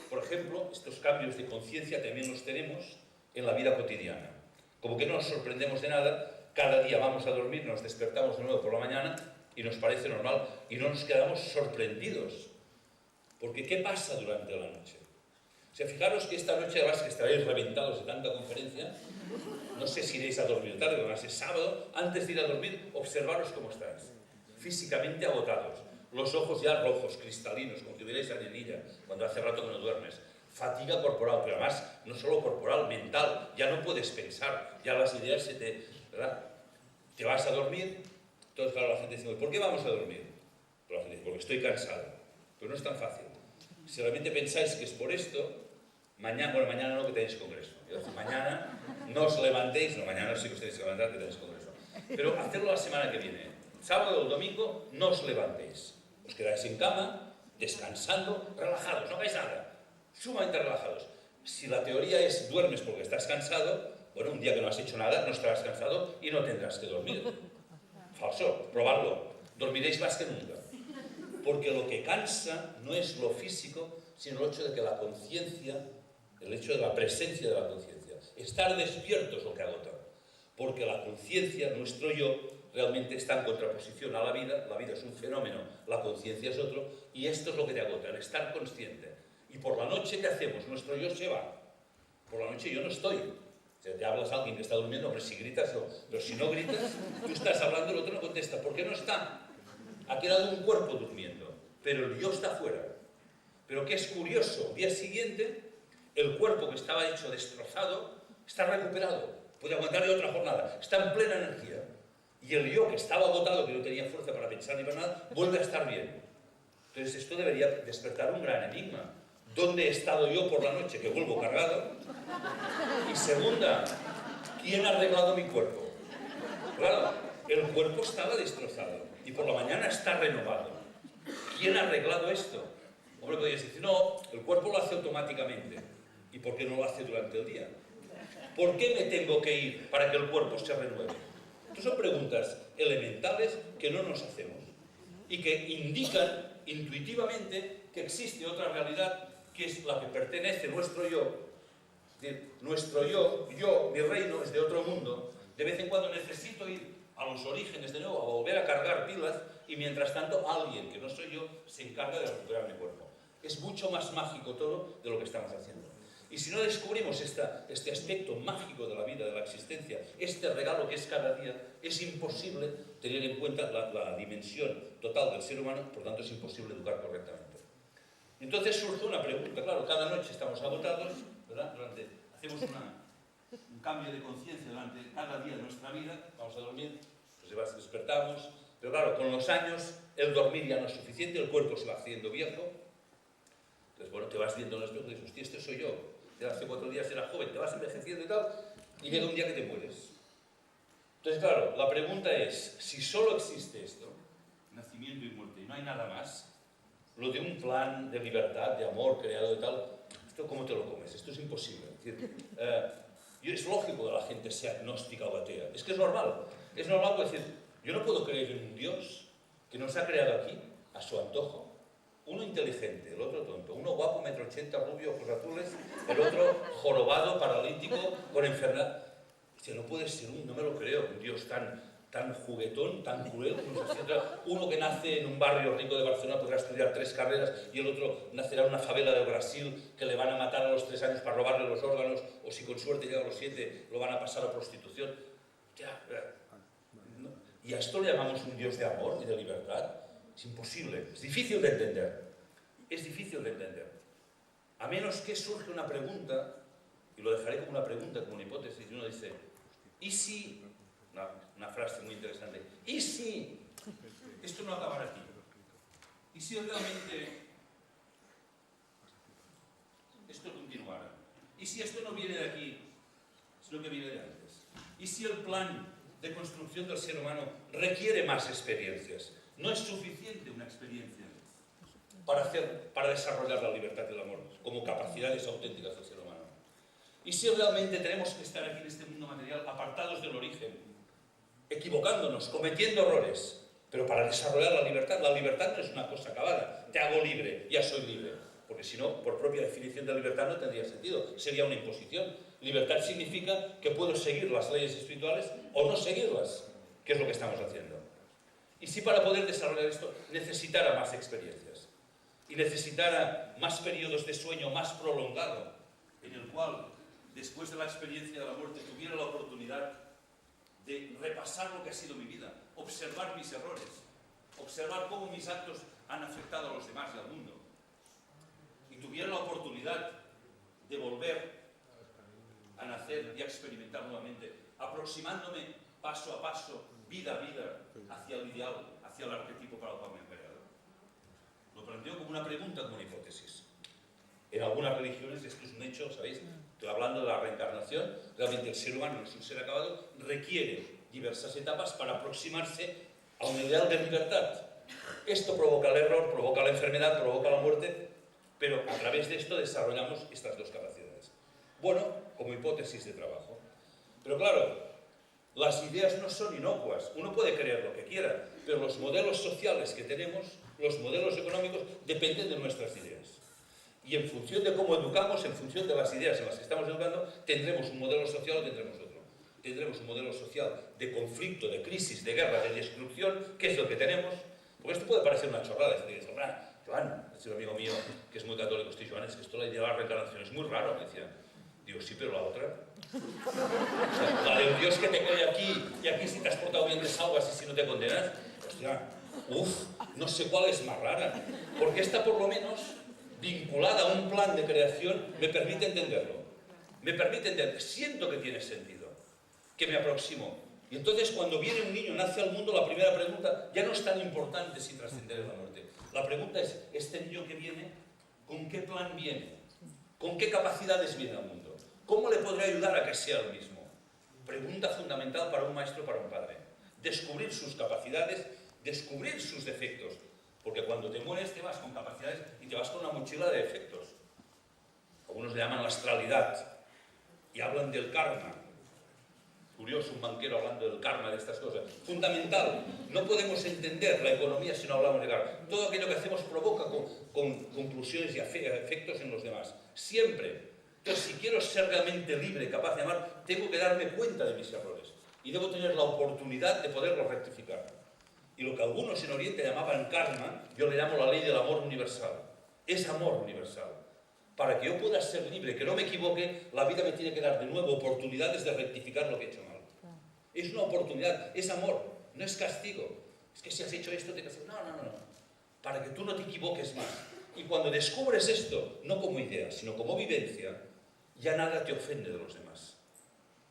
por ejemplo, estos cambios de conciencia también los tenemos en la vida cotidiana. Como que no nos sorprendemos de nada, cada día vamos a dormir, nos despertamos de nuevo por la mañana y nos parece normal y no nos quedamos sorprendidos. Porque ¿qué pasa durante la noche? O sea, fijaros que esta noche, además que estaréis reventados de tanta conferencia, no sé si iréis a dormir tarde, además es sábado, antes de ir a dormir, observaros cómo estáis. Físicamente agotados, los ojos ya rojos, cristalinos, como que hubierais anililla cuando hace rato que no duermes. Fatiga corporal, pero además no solo corporal, mental, ya no puedes pensar, ya las ideas se te... ¿verdad? Te vas a dormir, entonces claro, la gente dice, ¿por qué vamos a dormir? Pero la gente dice, porque estoy cansado. Pero no es tan fácil. Si realmente pensáis que es por esto, mañana, bueno, mañana no, que tenéis congreso. Yo decir, mañana no os levantéis, no, mañana sí que os tenéis que levantar, que tenéis congreso. Pero hacedlo la semana que viene. Sábado o domingo, no os levantéis. Os quedáis en cama, descansando, relajados, no hagáis nada. Sumamente relajados. Si la teoría es duermes porque estás cansado, bueno, un día que no has hecho nada, no estarás cansado y no tendrás que dormir. Falso, probadlo. Dormiréis más que nunca. Porque lo que cansa no es lo físico, sino el hecho de que la conciencia, el hecho de la presencia de la conciencia, estar despierto es lo que agota. Porque la conciencia, nuestro yo, realmente está en contraposición a la vida es un fenómeno, la conciencia es otro, y esto es lo que te agota, el estar consciente. Y por la noche, ¿qué hacemos? Nuestro yo se va. Por la noche yo no estoy. O sea, te hablas a alguien que está durmiendo, hombre, si gritas, pero si no gritas, tú estás hablando, el otro no contesta. ¿Por qué no está? Ha quedado un cuerpo durmiendo, pero el yo está fuera. Pero qué es curioso, al día siguiente, el cuerpo que estaba hecho destrozado está recuperado, puede aguantar otra jornada, está en plena energía. Y el yo que estaba agotado, que no tenía fuerza para pensar ni para nada, vuelve a estar bien. Entonces esto debería despertar un gran enigma. ¿Dónde he estado yo por la noche, que vuelvo cargado? Y segunda, ¿quién ha arreglado mi cuerpo? Claro, el cuerpo estaba destrozado y por la mañana está renovado. ¿Quién ha arreglado esto? Hombre, podrías decir, no, el cuerpo lo hace automáticamente. ¿Y por qué no lo hace durante el día? ¿Por qué me tengo que ir para que el cuerpo se renueve? Estas son preguntas elementales que no nos hacemos y que indican intuitivamente que existe otra realidad que es la que pertenece a nuestro yo. Es decir, nuestro yo, mi reino, es de otro mundo. De vez en cuando necesito ir a los orígenes de nuevo, a volver a cargar pilas, y mientras tanto alguien que no soy yo se encarga de recuperar mi cuerpo. Es mucho más mágico todo de lo que estamos haciendo. Y si no descubrimos este aspecto mágico de la vida, de la existencia, este regalo que es cada día, es imposible tener en cuenta la dimensión total del ser humano, por tanto es imposible educar correctamente. Entonces surge una pregunta, claro, cada noche estamos agotados, ¿verdad? Hacemos un cambio de conciencia durante cada día de nuestra vida, vamos a dormir, pues despertamos, pero claro, con los años el dormir ya no es suficiente, el cuerpo se va haciendo viejo, entonces bueno, te vas viendo en el espejo y dices, hostia, este soy yo, de hace 4 días era joven, te vas envejeciendo y tal, y llega un día que te mueres. Entonces claro, la pregunta es, si solo existe esto, nacimiento y muerte, y no hay nada más, lo de un plan de libertad, de amor creado y tal, ¿esto cómo te lo comes? Esto es imposible. Es decir, es lógico que la gente sea agnóstica o atea. Es que es normal. Es normal pues, decir, yo no puedo creer en un Dios que nos ha creado aquí a su antojo. Uno inteligente, el otro tonto. Uno guapo, 1,80 m, rubio, ojos azules. El otro jorobado, paralítico, con enfermedad. Dice, no puede ser no me lo creo, un Dios tan juguetón, tan cruel. Uno que nace en un barrio rico de Barcelona podrá estudiar 3 carreras y el otro nacerá en una favela de Brasil que le van a matar a los 3 años para robarle los órganos, o si con suerte llega a los 7 lo van a pasar a prostitución. ¿Y a esto le llamamos un Dios de amor y de libertad? Es imposible, es difícil de entender. Es difícil de entender. A menos que surge una pregunta, y lo dejaré como una pregunta, como una hipótesis, y uno dice, ¿y si... Una frase muy interesante. ¿Y si esto no acabara aquí? ¿Y si realmente esto continuara? ¿Y si esto no viene de aquí, sino que viene de antes? ¿Y ¿Y si el plan de construcción del ser humano requiere más experiencias? No es suficiente una experiencia para desarrollar la libertad y el amor como capacidades auténticas del ser humano. ¿Y si realmente tenemos que estar aquí en este mundo material apartados del origen, equivocándonos, cometiendo errores, pero para desarrollar la libertad? La libertad no es una cosa acabada, te hago libre, ya soy libre, porque si no, por propia definición de libertad no tendría sentido, sería una imposición. Libertad significa que puedo seguir las leyes espirituales o no seguirlas, que es lo que estamos haciendo. Y si para poder desarrollar esto necesitara más experiencias y necesitara más periodos de sueño más prolongado, en el cual, después de la experiencia de la muerte, tuviera la oportunidad de repasar lo que ha sido mi vida, observar mis errores, observar cómo mis actos han afectado a los demás y al mundo, y tuviera la oportunidad de volver a nacer y a experimentar nuevamente, aproximándome paso a paso, vida a vida, hacia el ideal, hacia el arquetipo para el cual me he creado. Lo planteo como una pregunta, como una hipótesis. En algunas religiones esto es un hecho, ¿sabéis? Estoy hablando de la reencarnación. Realmente el ser humano no es un ser acabado, requiere diversas etapas para aproximarse a un ideal de libertad. Esto provoca el error, provoca la enfermedad, provoca la muerte, pero a través de esto desarrollamos estas dos capacidades. Bueno, como hipótesis de trabajo. Pero claro, las ideas no son inocuas. Uno puede creer lo que quiera, pero los modelos sociales que tenemos, los modelos económicos, dependen de nuestras ideas. Y en función de cómo educamos, en función de las ideas en las que estamos educando, tendremos un modelo social o tendremos otro. Tendremos un modelo social de conflicto, de crisis, de guerra, de destrucción, que es lo que tenemos. Porque esto puede parecer una chorrada. Dices, Joan, es un amigo mío que es muy católico, Joan, es que esto la idea de la reencarnación es muy raro, me decía. Digo, sí, pero la otra. O sea, la de un Dios que te cree aquí, y aquí si te has portado bien te salvas y si no te condenas. Hostia, no sé cuál es más rara. Porque esta por lo menos, vinculada a un plan de creación, me permite entenderlo. Me permite entender, siento que tiene sentido, que me aproximo. Y entonces cuando viene un niño, nace al mundo, la primera pregunta ya no es tan importante si trascender en la muerte. La pregunta es, ¿este niño que viene, con qué plan viene? ¿Con qué capacidades viene al mundo? ¿Cómo le podré ayudar a que sea el mismo? Pregunta fundamental para un maestro, para un padre. Descubrir sus capacidades, descubrir sus defectos. Porque cuando te mueres te vas con capacidades y te vas con una mochila de defectos. Algunos le llaman la astralidad y hablan del karma. Curioso, un banquero hablando del karma, de estas cosas. Fundamental, no podemos entender la economía si no hablamos de karma. Todo aquello que hacemos provoca con conclusiones y efectos en los demás. Siempre. Entonces, si quiero ser realmente libre, capaz de amar, tengo que darme cuenta de mis errores. Y debo tener la oportunidad de poderlos rectificar. Y lo que algunos en Oriente llamaban karma, yo le llamo la ley del amor universal. Es amor universal. Para que yo pueda ser libre, que no me equivoque, la vida me tiene que dar de nuevo oportunidades de rectificar lo que he hecho mal. Es una oportunidad, es amor, no es castigo. Es que si has hecho esto te castigo. No. Para que tú no te equivoques más. Y cuando descubres esto, no como idea, sino como vivencia, ya nada te ofende de los demás.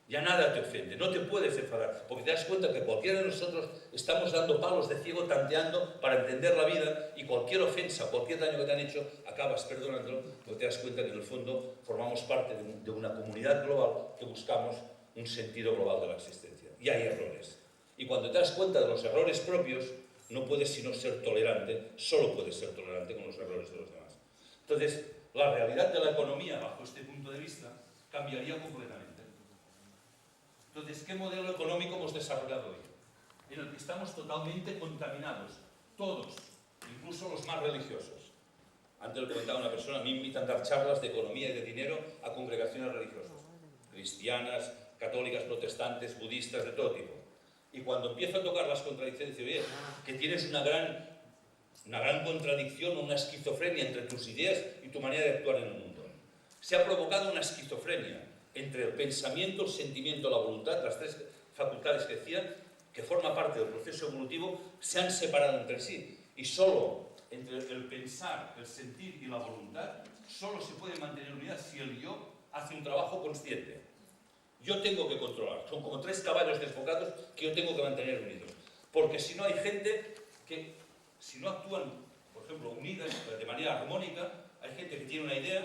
Ya nada te ofende, no te puedes enfadar, porque te das cuenta que cualquiera de nosotros estamos dando palos de ciego, tanteando para entender la vida, y cualquier ofensa, cualquier daño que te han hecho, acabas perdonándolo, porque te das cuenta que en el fondo formamos parte de una comunidad global que buscamos un sentido global de la existencia. Y hay errores. Y cuando te das cuenta de los errores propios, no puedes sino ser tolerante, solo puedes ser tolerante con los errores de los demás. Entonces, la realidad de la economía, bajo este punto de vista, cambiaría completamente. Entonces, ¿qué modelo económico hemos desarrollado hoy? En el que estamos totalmente contaminados, todos, incluso los más religiosos. Antes le comentaba una persona, a mí me invitan a dar charlas de economía y de dinero a congregaciones religiosas, cristianas, católicas, protestantes, budistas, de todo tipo. Y cuando empiezo a tocar las contradicciones, digo, oye, que tienes una gran contradicción o una esquizofrenia entre tus ideas y tu manera de actuar en el mundo. Se ha provocado una esquizofrenia entre el pensamiento, el sentimiento, la voluntad, las tres facultades que decía, que forma parte del proceso evolutivo, se han separado entre sí. Y solo entre el pensar, el sentir y la voluntad, solo se puede mantener unidad si el yo hace un trabajo consciente. Yo tengo que controlar. Son como tres caballos desbocados que yo tengo que mantener unidos. Porque si no hay gente que, si no actúan, por ejemplo, unidas de manera armónica, hay gente que tiene una idea,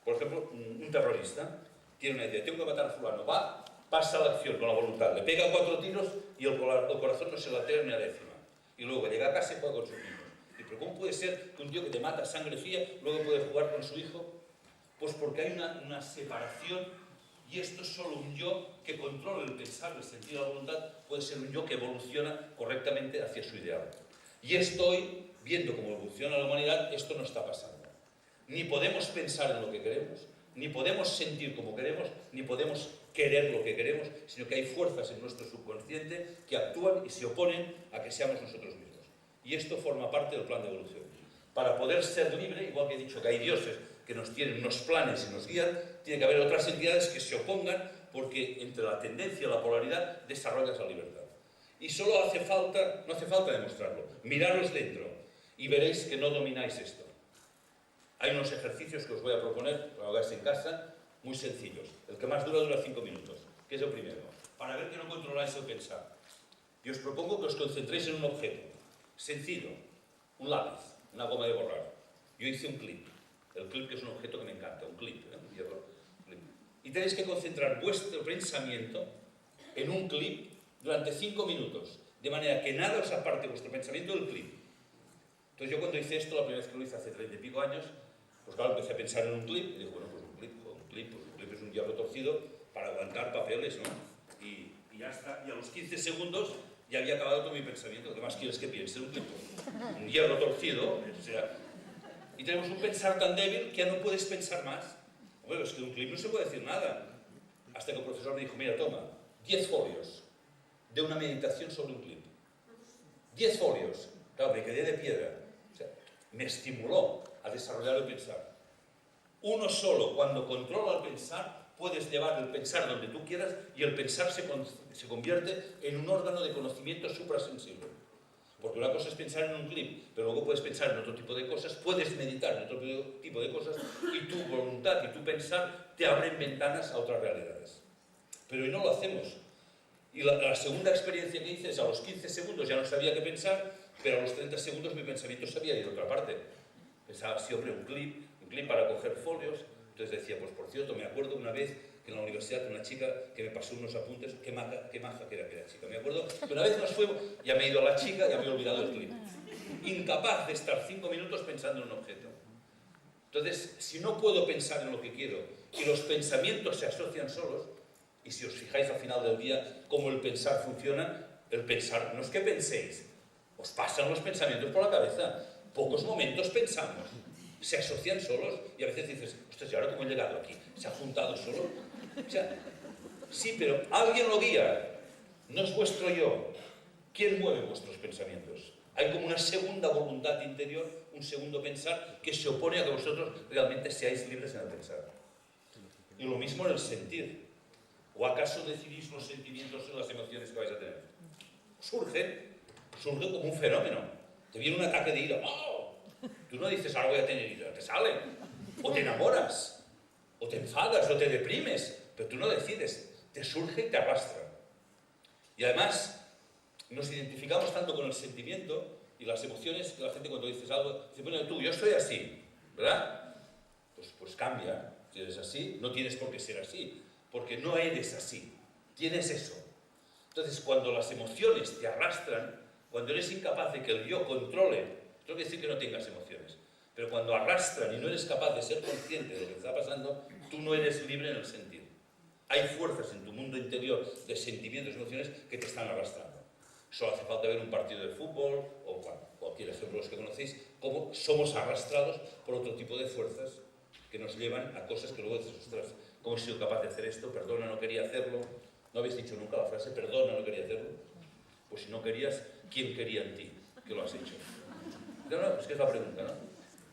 por ejemplo, un terrorista, tiene una idea, tengo que matar a fulano, va pasa a la acción con la voluntad, le pega 4 tiros y el corazón no se le altera ni a décima. Y luego llega a casa y juega con sus hijos. ¿Y pero cómo puede ser que un tío que te mata a sangre fría luego puede jugar con su hijo? Pues porque hay una separación, y esto es solo un yo que controla el pensar, el sentido de la voluntad, puede ser un yo que evoluciona correctamente hacia su ideal. Y estoy viendo cómo evoluciona la humanidad, esto no está pasando. Ni podemos pensar en lo que queremos, ni podemos sentir como queremos, ni podemos querer lo que queremos, sino que hay fuerzas en nuestro subconsciente que actúan y se oponen a que seamos nosotros mismos. Y esto forma parte del plan de evolución. Para poder ser libre, igual que he dicho que hay dioses que nos tienen unos planes y nos guían, tiene que haber otras entidades que se opongan, porque entre la tendencia y la polaridad desarrollas la libertad. Y solo no hace falta demostrarlo. Miraros dentro y veréis que no domináis esto. Hay unos ejercicios que os voy a proponer, que lo hagáis en casa, muy sencillos. El que más dura 5 minutos, que es el primero. Para ver que no controláis el pensar. Y os propongo que os concentréis en un objeto. Sencillo. Un lápiz, una goma de borrar. Yo hice un clip. El clip, que es un objeto que me encanta, un clip. Un hierro, clip. Y tenéis que concentrar vuestro pensamiento en un clip durante 5 minutos. De manera que nada os aparte vuestro pensamiento del clip. Entonces yo cuando hice esto, la primera vez que lo hice hace 30 y pico años, pues claro, empecé a pensar en un clip, y digo, bueno, pues un clip es un hierro torcido para aguantar papeles, ¿no? Y ya está, y a los 15 segundos ya había acabado todo mi pensamiento. ¿Qué más quieres que piense? Un clip, un hierro torcido, o sea, y tenemos un pensar tan débil que ya no puedes pensar más. Bueno, es que de un clip no se puede decir nada. Hasta que el profesor me dijo, mira, toma, 10 folios de una meditación sobre un clip. 10 folios. Claro, me quedé de piedra. O sea, me estimuló a desarrollar el pensar. Uno solo, cuando controla el pensar, puedes llevar el pensar donde tú quieras y el pensar se convierte en un órgano de conocimiento suprasensible. Porque una cosa es pensar en un clip, pero luego puedes pensar en otro tipo de cosas, puedes meditar en otro tipo de cosas y tu voluntad y tu pensar te abren ventanas a otras realidades. Pero hoy no lo hacemos. Y la segunda experiencia que hice es a los 15 segundos ya no sabía qué pensar, pero a los 30 segundos mi pensamiento se había ido a otra parte. Pensaba siempre un clip para coger folios. Entonces decía, pues por cierto, me acuerdo una vez que en la universidad una chica que me pasó unos apuntes, qué maja que era aquella chica. Me acuerdo que una vez nos fuimos, ya me he ido a la chica, ya me he olvidado el clip. Incapaz de estar 5 minutos pensando en un objeto. Entonces, si no puedo pensar en lo que quiero y los pensamientos se asocian solos, y si os fijáis al final del día cómo el pensar funciona, el pensar no es que penséis, os pasan los pensamientos por la cabeza. Pocos momentos pensamos, se asocian solos y a veces dices, ostras, ¿y ahora cómo he llegado aquí? ¿Se ha juntado solo? O sea, sí, pero alguien lo guía, no es vuestro yo. ¿Quién mueve vuestros pensamientos? Hay como una segunda voluntad interior, un segundo pensar que se opone a que vosotros realmente seáis libres en el pensar. Y lo mismo en el sentir. ¿O acaso decidís los sentimientos o las emociones que vais a tener? Surge como un fenómeno. Te viene un ataque de ira. ¡Oh! Tú no dices, ahora voy a tener ira, te sale. O te enamoras, o te enfadas, o te deprimes. Pero tú no decides, te surge y te arrastra. Y además, nos identificamos tanto con el sentimiento y las emociones que la gente cuando dices algo, dice, bueno, tú, yo soy así, ¿verdad? Pues cambia. Si eres así, no tienes por qué ser así. Porque no eres así, tienes eso. Entonces, cuando las emociones te arrastran, cuando eres incapaz de que el yo controle, esto no quiere decir que no tengas emociones, pero cuando arrastran y no eres capaz de ser consciente de lo que te está pasando, tú no eres libre en el sentir. Hay fuerzas en tu mundo interior de sentimientos y emociones que te están arrastrando. Solo hace falta ver un partido de fútbol o cualquier ejemplo de los que conocéis, cómo somos arrastrados por otro tipo de fuerzas que nos llevan a cosas que luego dices, ostras, ¿cómo he sido capaz de hacer esto? Perdona, no quería hacerlo. ¿No habéis dicho nunca la frase, perdona, no quería hacerlo? Pues si no querías, ¿quién quería en ti que lo has hecho? No, es que es la pregunta, ¿no?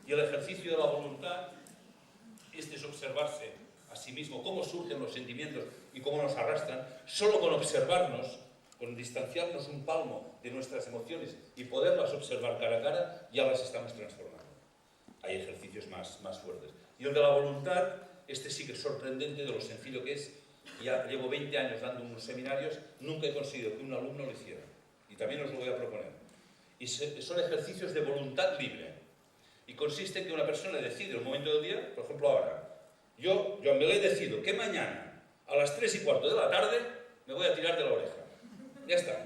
Y el ejercicio de la voluntad, este es observarse a sí mismo, cómo surgen los sentimientos y cómo nos arrastran, solo con observarnos, con distanciarnos un palmo de nuestras emociones y poderlas observar cara a cara, ya las estamos transformando. Hay ejercicios más fuertes. Y el de la voluntad, este sí que es sorprendente de lo sencillo que es. Ya llevo 20 años dando unos seminarios, nunca he conseguido que un alumno lo hiciera. Y también os lo voy a proponer. Y son ejercicios de voluntad libre. Y consiste en que una persona decide en un momento del día, por ejemplo ahora, yo me lo he decidido, que mañana, a las 3:15 de la tarde me voy a tirar de la oreja. Ya está.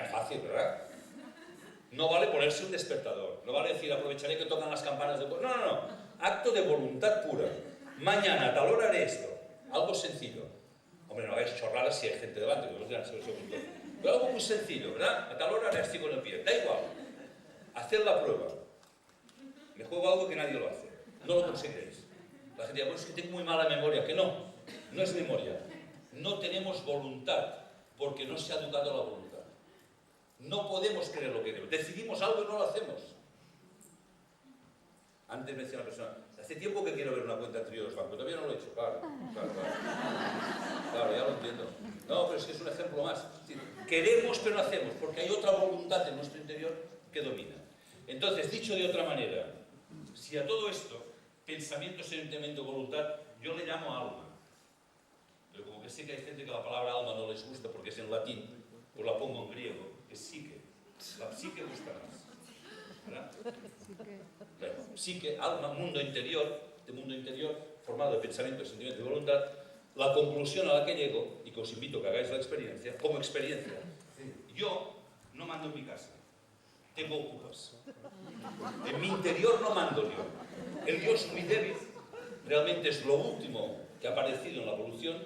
Es fácil, ¿verdad? No vale ponerse un despertador, no vale decir aprovecharé que tocan las campanas de... No. Acto de voluntad pura. Mañana a tal hora haré esto. Algo sencillo. Hombre, no hagáis chorradas si hay gente delante, que os dirán, pero algo muy sencillo, ¿verdad? A tal hora haré así con el pie. Da igual. Haced la prueba. Me juego algo que nadie lo hace. No lo conseguiréis. La gente dice, bueno, es que tengo muy mala memoria. Que no es memoria. No tenemos voluntad, porque no se ha educado la voluntad. No podemos creer lo que queremos. Decidimos algo y no lo hacemos. Antes me decía una persona, hace tiempo que quiero ver una cuenta entre los bancos, todavía no lo he hecho. Claro, ya lo entiendo. No, pero es que es un ejemplo más. Es decir, queremos pero no hacemos, porque hay otra voluntad en nuestro interior que domina. Entonces, dicho de otra manera, si a todo esto, pensamiento, sentimiento, voluntad, yo le llamo alma. Pero como que sé que hay gente que la palabra alma no les gusta porque es en latín, pues la pongo en griego, es psique. La psique gusta más. ¿Verdad? Psique, alma, mundo interior, formado de pensamiento, sentimiento y voluntad. La conclusión a la que llego, y que os invito a que hagáis la experiencia, como experiencia, yo no mando en mi casa, tengo ocupas. En mi interior no mando yo. El yo es muy débil, realmente es lo último que ha aparecido en la evolución,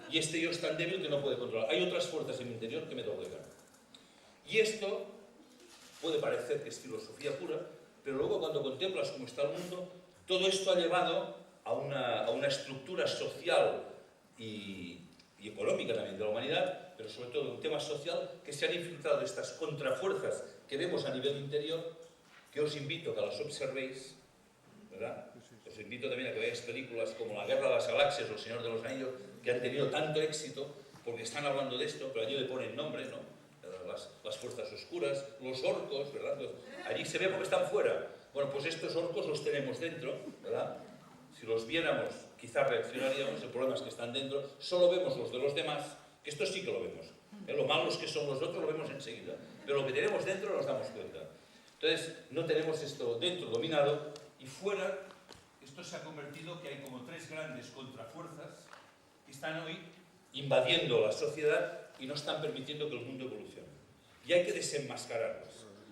y este yo es tan débil que no puede controlar. Hay otras fuerzas en mi interior que me doblegan. Y esto puede parecer que es filosofía pura, pero luego cuando contemplas cómo está el mundo, todo esto ha llevado a una estructura social y económica también de la humanidad, pero sobre todo un tema social, que se han infiltrado estas contrafuerzas que vemos a nivel interior, que os invito a que las observéis, ¿verdad? Os invito también a que veáis películas como La Guerra de las Galaxias o El Señor de los Anillos, que han tenido tanto éxito porque están hablando de esto, pero allí le ponen nombre, ¿no? Las fuerzas oscuras, los orcos, ¿verdad? Allí se ve porque están fuera. Bueno, pues estos orcos los tenemos dentro, ¿verdad? Si los viéramos, quizás reaccionaríamos. El problema es que están dentro. Solo vemos los de los demás, que esto sí que lo vemos. Lo malos que son los otros lo vemos enseguida. Pero lo que tenemos dentro nos damos cuenta. Entonces, no tenemos esto dentro dominado, y fuera, esto se ha convertido que hay como tres grandes contrafuerzas que están hoy invadiendo la sociedad y no están permitiendo que el mundo evolucione. Y hay que desenmascararlas.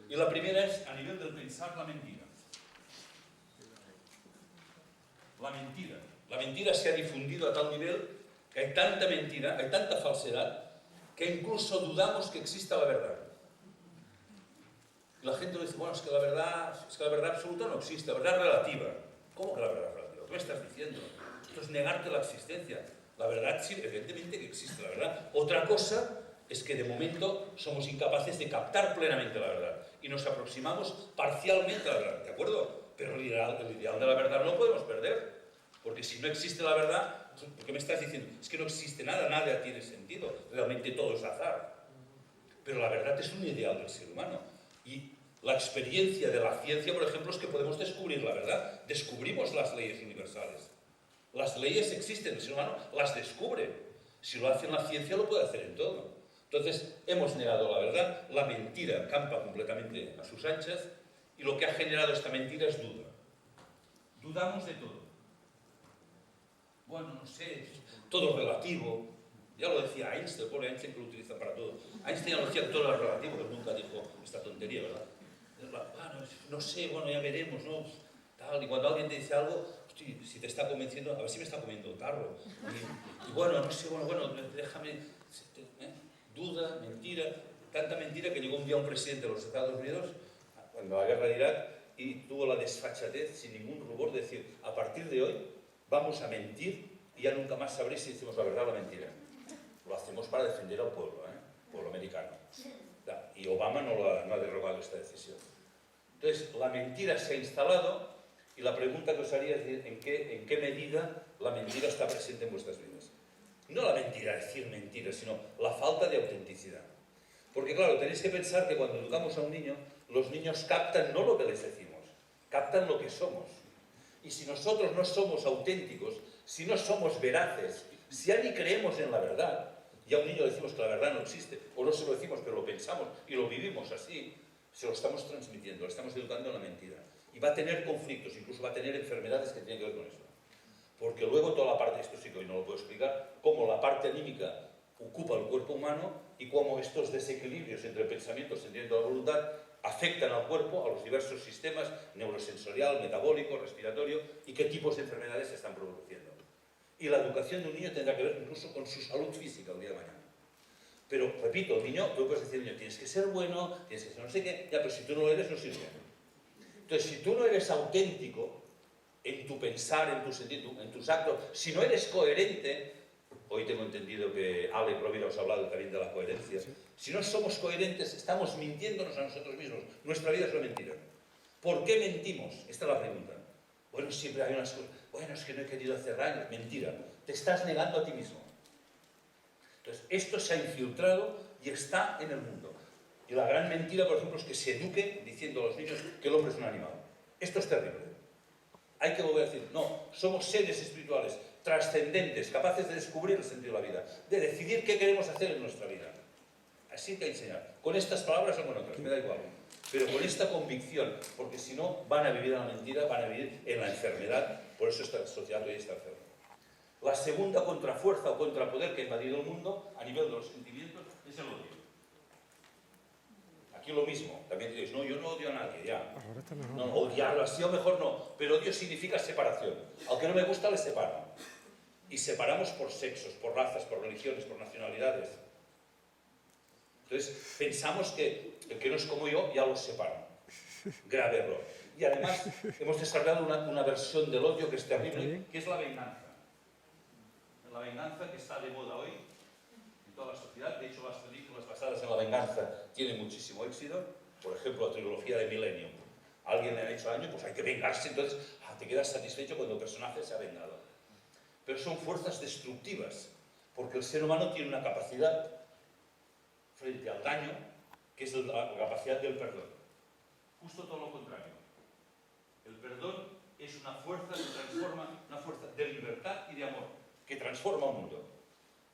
Y la primera es, a nivel del pensar, la mentira. La mentira. La mentira se ha difundido a tal nivel que hay tanta mentira, hay tanta falsedad, que incluso dudamos que exista la verdad. Y la gente dice, bueno, es que la verdad absoluta no existe, la verdad relativa. ¿Cómo que la verdad relativa? ¿Qué me estás diciendo? Esto es negarte la existencia. La verdad sí, evidentemente que existe la verdad. Otra cosa es que de momento somos incapaces de captar plenamente la verdad y nos aproximamos parcialmente a la verdad, ¿de acuerdo? Pero el ideal de la verdad no lo podemos perder, porque si no existe la verdad, ¿por qué me estás diciendo? Es que no existe nada, nada tiene sentido, realmente todo es azar. Pero la verdad es un ideal del ser humano. Y la experiencia de la ciencia, por ejemplo, es que podemos descubrir la verdad. Descubrimos las leyes universales. Las leyes existen, el ser humano las descubre. Si lo hace en la ciencia, lo puede hacer en todo. Entonces, hemos negado la verdad, la mentira campa completamente a sus anchas, y lo que ha generado esta mentira es duda. Dudamos de todo. Bueno, no sé, todo es relativo. Ya lo decía Einstein, el pobre Einstein, que lo utiliza para todo. Einstein ya lo decía, todo es relativo, pero nunca dijo esta tontería, ¿verdad? Bueno, no sé, bueno, ya veremos, ¿no? Tal, y cuando alguien te dice algo, hostia, si te está convenciendo, a ver si me está comiendo tarro. Y bueno, no sé, bueno, déjame... Duda, mentira, tanta mentira que llegó un día un presidente de los Estados Unidos, cuando la guerra de Irak, y tuvo la desfachatez, sin ningún rubor, de decir, a partir de hoy vamos a mentir y ya nunca más sabréis si decimos la verdad o la mentira. Lo hacemos para defender al pueblo, pueblo americano. Y Obama no ha derogado esta decisión. Entonces, la mentira se ha instalado, y la pregunta que os haría es en qué medida la mentira está presente en vuestras vidas. No la mentira, decir mentiras, sino la falta de autenticidad. Porque claro, tenéis que pensar que cuando educamos a un niño, los niños captan no lo que les decimos, captan lo que somos. Y si nosotros no somos auténticos, si no somos veraces, si ya ni creemos en la verdad, y a un niño le decimos que la verdad no existe, o no se lo decimos, pero lo pensamos y lo vivimos así, se lo estamos transmitiendo, lo estamos educando en la mentira. Y va a tener conflictos, incluso va a tener enfermedades que tienen que ver con eso. Porque luego toda la parte, esto sí que hoy no lo puedo explicar, cómo la parte anímica ocupa el cuerpo humano y cómo estos desequilibrios entre el pensamiento, el sentimiento y la voluntad afectan al cuerpo, a los diversos sistemas, neurosensorial, metabólico, respiratorio, y qué tipos de enfermedades se están produciendo. Y la educación de un niño tendrá que ver incluso con su salud física el día de mañana. Pero, repito, el niño, tú puedes decir, niño, tienes que ser bueno, tienes que ser no sé qué, ya, pero si tú no lo eres, no sirve. Entonces, si tú no eres auténtico en tu pensar, en tu sentir, en tus actos, si no eres coherente, hoy tengo entendido que Ale Provira os ha hablado también de la coherencia, si no somos coherentes, estamos mintiéndonos a nosotros mismos. Nuestra vida es una mentira. ¿Por qué mentimos? Esta es la pregunta. Bueno, siempre hay unas cosas, bueno, es que no he querido hacer daño. Mentira. Te estás negando a ti mismo. Entonces, esto se ha infiltrado y está en el mundo. Y la gran mentira, por ejemplo, es que se eduque diciendo a los niños que el hombre es un animal. Esto es terrible. Hay que volver a decir, no, somos seres espirituales, trascendentes, capaces de descubrir el sentido de la vida, de decidir qué queremos hacer en nuestra vida. Así que hay que enseñar. Con estas palabras o con otras, me da igual. Pero con esta convicción, porque si no, van a vivir en la mentira, van a vivir en la enfermedad. Por eso esta sociedad hoy está enferma. La segunda contrafuerza o contrapoder que ha invadido el mundo, a nivel de los sentimientos, es el odio. Aquí lo mismo, también diréis, no, yo no odio a nadie, ya. No, odiarlo así o mejor no, pero odio significa separación. Al que no me gusta le separo. Y separamos por sexos, por razas, por religiones, por nacionalidades. Entonces, pensamos que el que no es como yo ya los separo. Grave error. Y además, hemos desarrollado una versión del odio que es terrible, que es la venganza. La venganza que está de moda hoy en toda la sociedad. De hecho, las películas basadas en la venganza tienen muchísimo éxito. Por ejemplo, la trilogía de Millennium. A alguien le han hecho daño, pues hay que vengarse. Entonces, te quedas satisfecho cuando el personaje se ha vengado. Pero son fuerzas destructivas, porque el ser humano tiene una capacidad frente al daño, que es la capacidad del perdón. Justo todo lo contrario. El perdón es una fuerza que transforma, una fuerza de libertad y de amor, que transforma un mundo.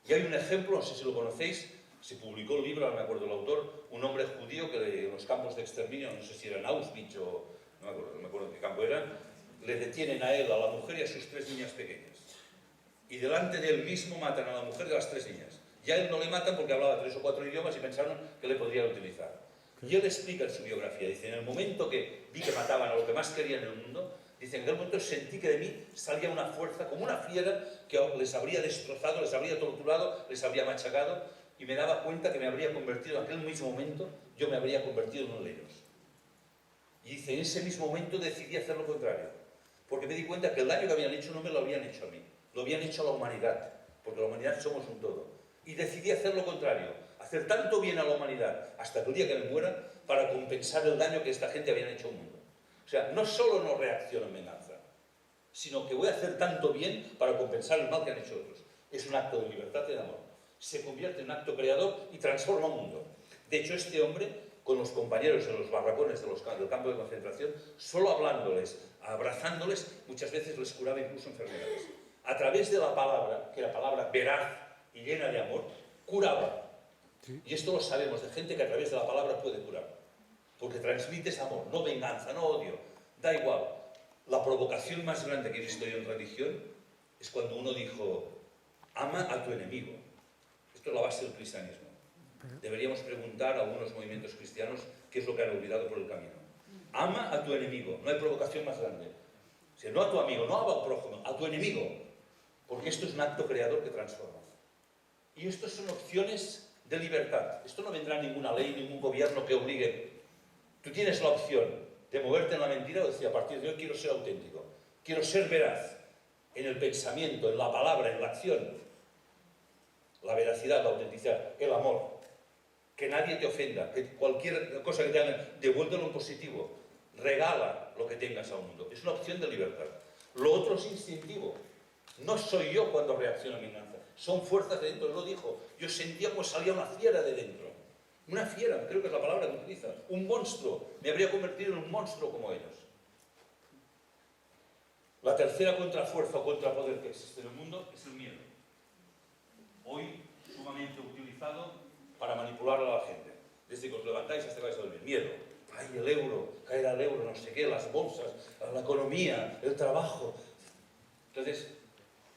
Y hay un ejemplo, no sé si lo conocéis, se publicó el libro, no me acuerdo el autor, un hombre judío que en los campos de exterminio, no sé si era en Auschwitz o no me acuerdo en qué campo era, le detienen a él, a la mujer y a sus 3 niñas pequeñas. Y delante de él mismo matan a la mujer y a las 3 niñas. Y a él no le matan porque hablaba 3 o 4 idiomas y pensaron que le podrían utilizar. Y él explica en su biografía, dice, en el momento que vi que mataban a lo que más quería en el mundo, dice, en aquel momento sentí que de mí salía una fuerza, como una fiera, que les habría destrozado, les habría torturado, les habría machacado, y me daba cuenta que me habría convertido, en aquel mismo momento, yo me habría convertido en un de ellos. Y dice, en ese mismo momento decidí hacer lo contrario, porque me di cuenta que el daño que habían hecho no me lo habían hecho a mí, lo habían hecho a la humanidad, porque la humanidad somos un todo. Y decidí hacer lo contrario, hacer tanto bien a la humanidad, hasta que el día que me muera, para compensar el daño que esta gente habían hecho al mundo. O sea, no solo no reacciono en venganza, sino que voy a hacer tanto bien para compensar el mal que han hecho otros. Es un acto de libertad y de amor. Se convierte en un acto creador y transforma un mundo. De hecho, este hombre, con los compañeros en los barracones del campo de concentración, solo hablándoles, abrazándoles, muchas veces les curaba incluso enfermedades. A través de la palabra, que era palabra veraz y llena de amor, curaba. ¿Sí? Y esto lo sabemos de gente que a través de la palabra puede curar. Porque transmites amor, no venganza, no odio. Da igual. La provocación más grande que he visto yo en religión es cuando uno dijo, ama a tu enemigo. Esto es la base del cristianismo. Deberíamos preguntar a algunos movimientos cristianos qué es lo que han olvidado por el camino. Ama a tu enemigo. No hay provocación más grande. O sea, no a tu amigo, no a tu prójimo, a tu enemigo. Porque esto es un acto creador que transforma. Y esto son opciones de libertad. Esto no vendrá ninguna ley, ningún gobierno que obligue. Tú tienes la opción de moverte en la mentira o decir, a partir de hoy quiero ser auténtico, quiero ser veraz en el pensamiento, en la palabra, en la acción. La veracidad, la autenticidad, el amor. Que nadie te ofenda, que cualquier cosa que te hagan, devuélvelo en positivo. Regala lo que tengas al mundo. Es una opción de libertad. Lo otro es instintivo. No soy yo cuando reacciono a mi venganza. Son fuerzas de dentro. Él lo dijo. Yo sentía como salía una fiera de dentro. Una fiera, creo que es la palabra que utiliza. Un monstruo. Me habría convertido en un monstruo como ellos. La tercera contrafuerza o contrapoder que existe en el mundo es el miedo. Hoy sumamente utilizado para manipular a la gente. Desde que os levantáis hasta que vais a dormir. Miedo. Ay, el euro, caerá el euro, no sé qué, las bolsas, la economía, el trabajo. Entonces,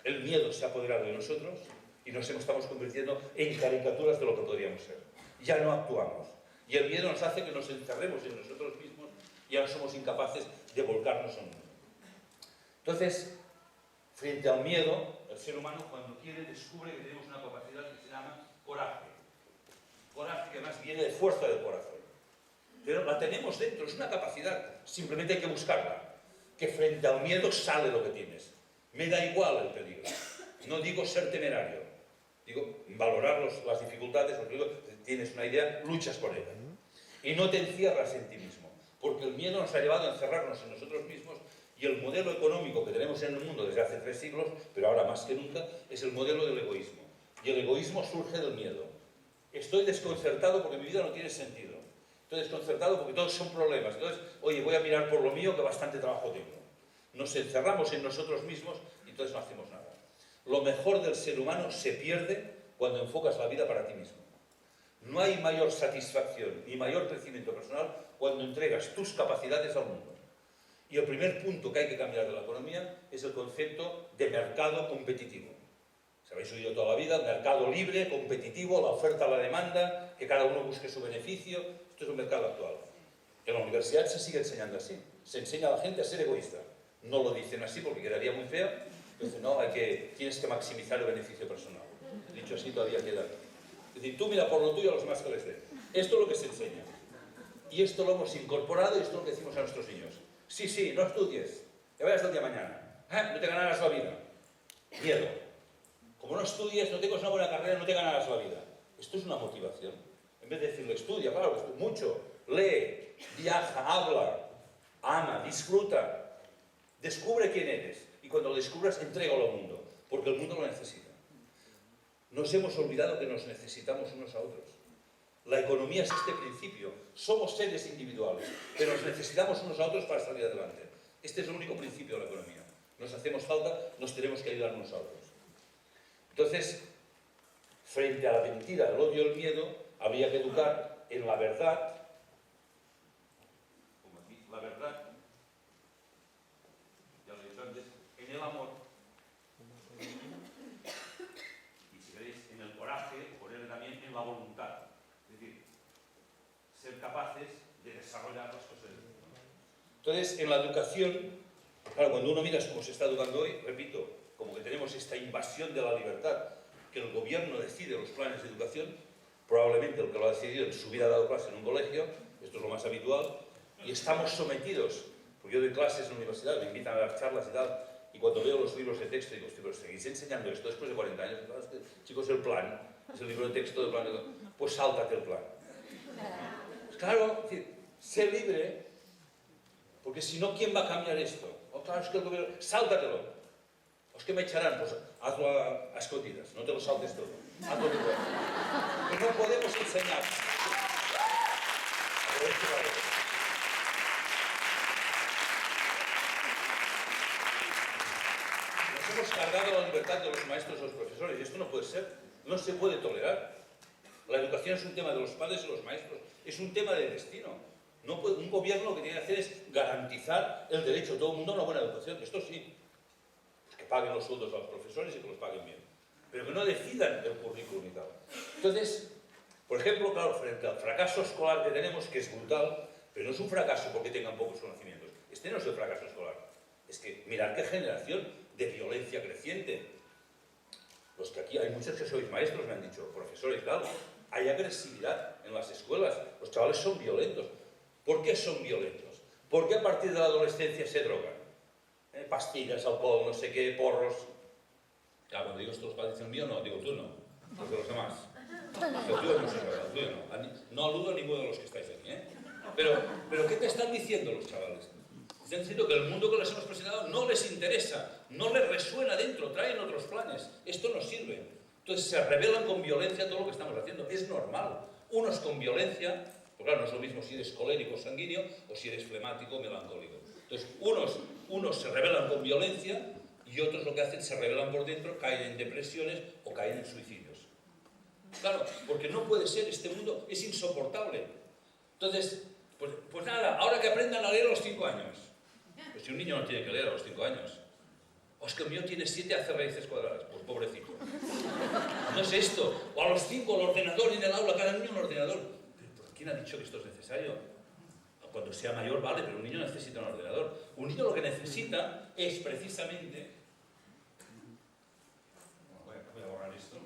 El miedo se ha apoderado de nosotros y nos estamos convirtiendo en caricaturas de lo que podríamos ser. Ya no actuamos. Y el miedo nos hace que nos encerremos en nosotros mismos y ahora somos incapaces de volcarnos al mundo. Entonces, frente al miedo, el ser humano cuando quiere descubre que tenemos una capacidad que se llama coraje. Coraje que además viene de fuerza del corazón. Pero la tenemos dentro, es una capacidad, simplemente hay que buscarla. Que frente al miedo sale lo que tienes. Me da igual el peligro. No digo ser temerario, digo valorar las dificultades, porque digo, tienes una idea, luchas por ella. Y no te encierras en ti mismo, porque el miedo nos ha llevado a encerrarnos en nosotros mismos y el modelo económico que tenemos en el mundo desde hace 3 siglos, pero ahora más que nunca, es el modelo del egoísmo. Y el egoísmo surge del miedo. Estoy desconcertado porque mi vida no tiene sentido. Estoy desconcertado porque todos son problemas. Entonces, oye, voy a mirar por lo mío que bastante trabajo tengo. Nos encerramos en nosotros mismos y entonces no hacemos nada. Lo mejor del ser humano se pierde cuando enfocas la vida para ti mismo. No hay mayor satisfacción ni mayor crecimiento personal cuando entregas tus capacidades al mundo. Y el primer punto que hay que cambiar de la economía es el concepto de mercado competitivo. Se habéis oído toda la vida, mercado libre, competitivo, la oferta, la demanda, que cada uno busque su beneficio. Esto es un mercado actual. En la universidad se sigue enseñando así. Se enseña a la gente a ser egoísta. No lo dicen así porque quedaría muy feo. Entonces, no, tienes que maximizar el beneficio personal. Dicho así, todavía queda. Es decir, tú mira por lo tuyo a los más que les den. Esto es lo que se enseña. Y esto lo hemos incorporado y esto es lo que decimos a nuestros niños. Sí, sí, no estudies. Ya vayas el día de mañana. No te ganarás la vida. Miedo. Como no estudies, no tengas una buena carrera, no te ganarás la vida. Esto es una motivación. En vez de decirle, estudia, claro, mucho, lee, viaja, habla, ama, disfruta, descubre quién eres. Y cuando lo descubras, entrégalo al mundo, porque el mundo lo necesita. Nos hemos olvidado que nos necesitamos unos a otros. La economía es este principio. Somos seres individuales, pero nos necesitamos unos a otros para salir adelante. Este es el único principio de la economía. Nos hacemos falta, nos tenemos que ayudar unos a otros. Entonces, frente a la mentira, el odio y el miedo, habría que educar en la verdad, como aquí, la verdad, ya lo he dicho antes, en el amor, y si queréis, en el coraje, ponerle también en la voluntad. Es decir, ser capaces de desarrollar las cosas. Entonces, en la educación, claro, cuando uno mira cómo se está educando hoy, repito, como que tenemos esta invasión de la libertad, que el gobierno decide los planes de educación, probablemente el que lo ha decidido en su vida ha dado clase en un colegio, esto es lo más habitual, y estamos sometidos, porque yo doy clases en la universidad, me invitan a dar charlas y tal, y cuando veo los libros de texto digo, pero ¿seguís enseñando esto después de 40 años? Chicos, el plan, es el libro de texto del plan, pues sáltate el plan. Pues claro, es decir, sé libre, porque si no, ¿quién va a cambiar esto? Oh, claro, es que el gobierno, sáltatelo. ¿Os que me echarán? Pues hazlo a escondidas, no te lo saltes todo. Hazlo que puedas. Que no podemos enseñar. Nos hemos cargado la libertad de los maestros y los profesores y esto no puede ser, no se puede tolerar. La educación es un tema de los padres y los maestros, es un tema de destino. No puede, un gobierno lo que tiene que hacer es garantizar el derecho de todo el mundo a una buena educación, esto sí. Que paguen los sueldos a los profesores y que los paguen bien, pero que no decidan el currículum y tal. Entonces, por ejemplo, claro, frente al fracaso escolar que tenemos, que es brutal, pero no es un fracaso porque tengan pocos conocimientos. Este no es el fracaso escolar. Es que mirad qué generación de violencia creciente. Los que aquí, hay muchos que sois maestros, me han dicho, profesores, claro, hay agresividad en las escuelas, los chavales son violentos. ¿Por qué son violentos? ¿Por qué a partir de la adolescencia se drogan? Pastillas, alcohol, no sé qué, porros. Claro, cuando digo esto los padres dicen mío, no, digo tú no, los de los demás. Pero tú no sé, tú no. No aludo a ninguno de los que estáis aquí, ¿eh? Pero ¿qué te están diciendo los chavales? Están diciendo que el mundo que les hemos presentado no les interesa, no les resuena dentro, traen otros planes. Esto no sirve. Entonces se rebelan con violencia todo lo que estamos haciendo. Es normal. Unos con violencia, porque claro, no es lo mismo si eres colérico, sanguíneo, o si eres flemático, melancólico. Entonces, unos se rebelan con violencia y otros lo que hacen se rebelan por dentro, caen en depresiones o caen en suicidios. Claro, porque no puede ser, este mundo es insoportable. Entonces, pues nada, ahora que aprendan a leer a los 5 años. Pues si un niño no tiene que leer a los 5 años. O es que el mío tiene 7, hace raíces cuadradas. Pues pobrecito. No es esto. O a los 5 el ordenador en el aula, cada niño un ordenador. ¿Pero quién ha dicho que esto es necesario? Cuando sea mayor vale, pero un niño necesita un ordenador. Un niño lo que necesita es precisamente... Voy a borrar esto.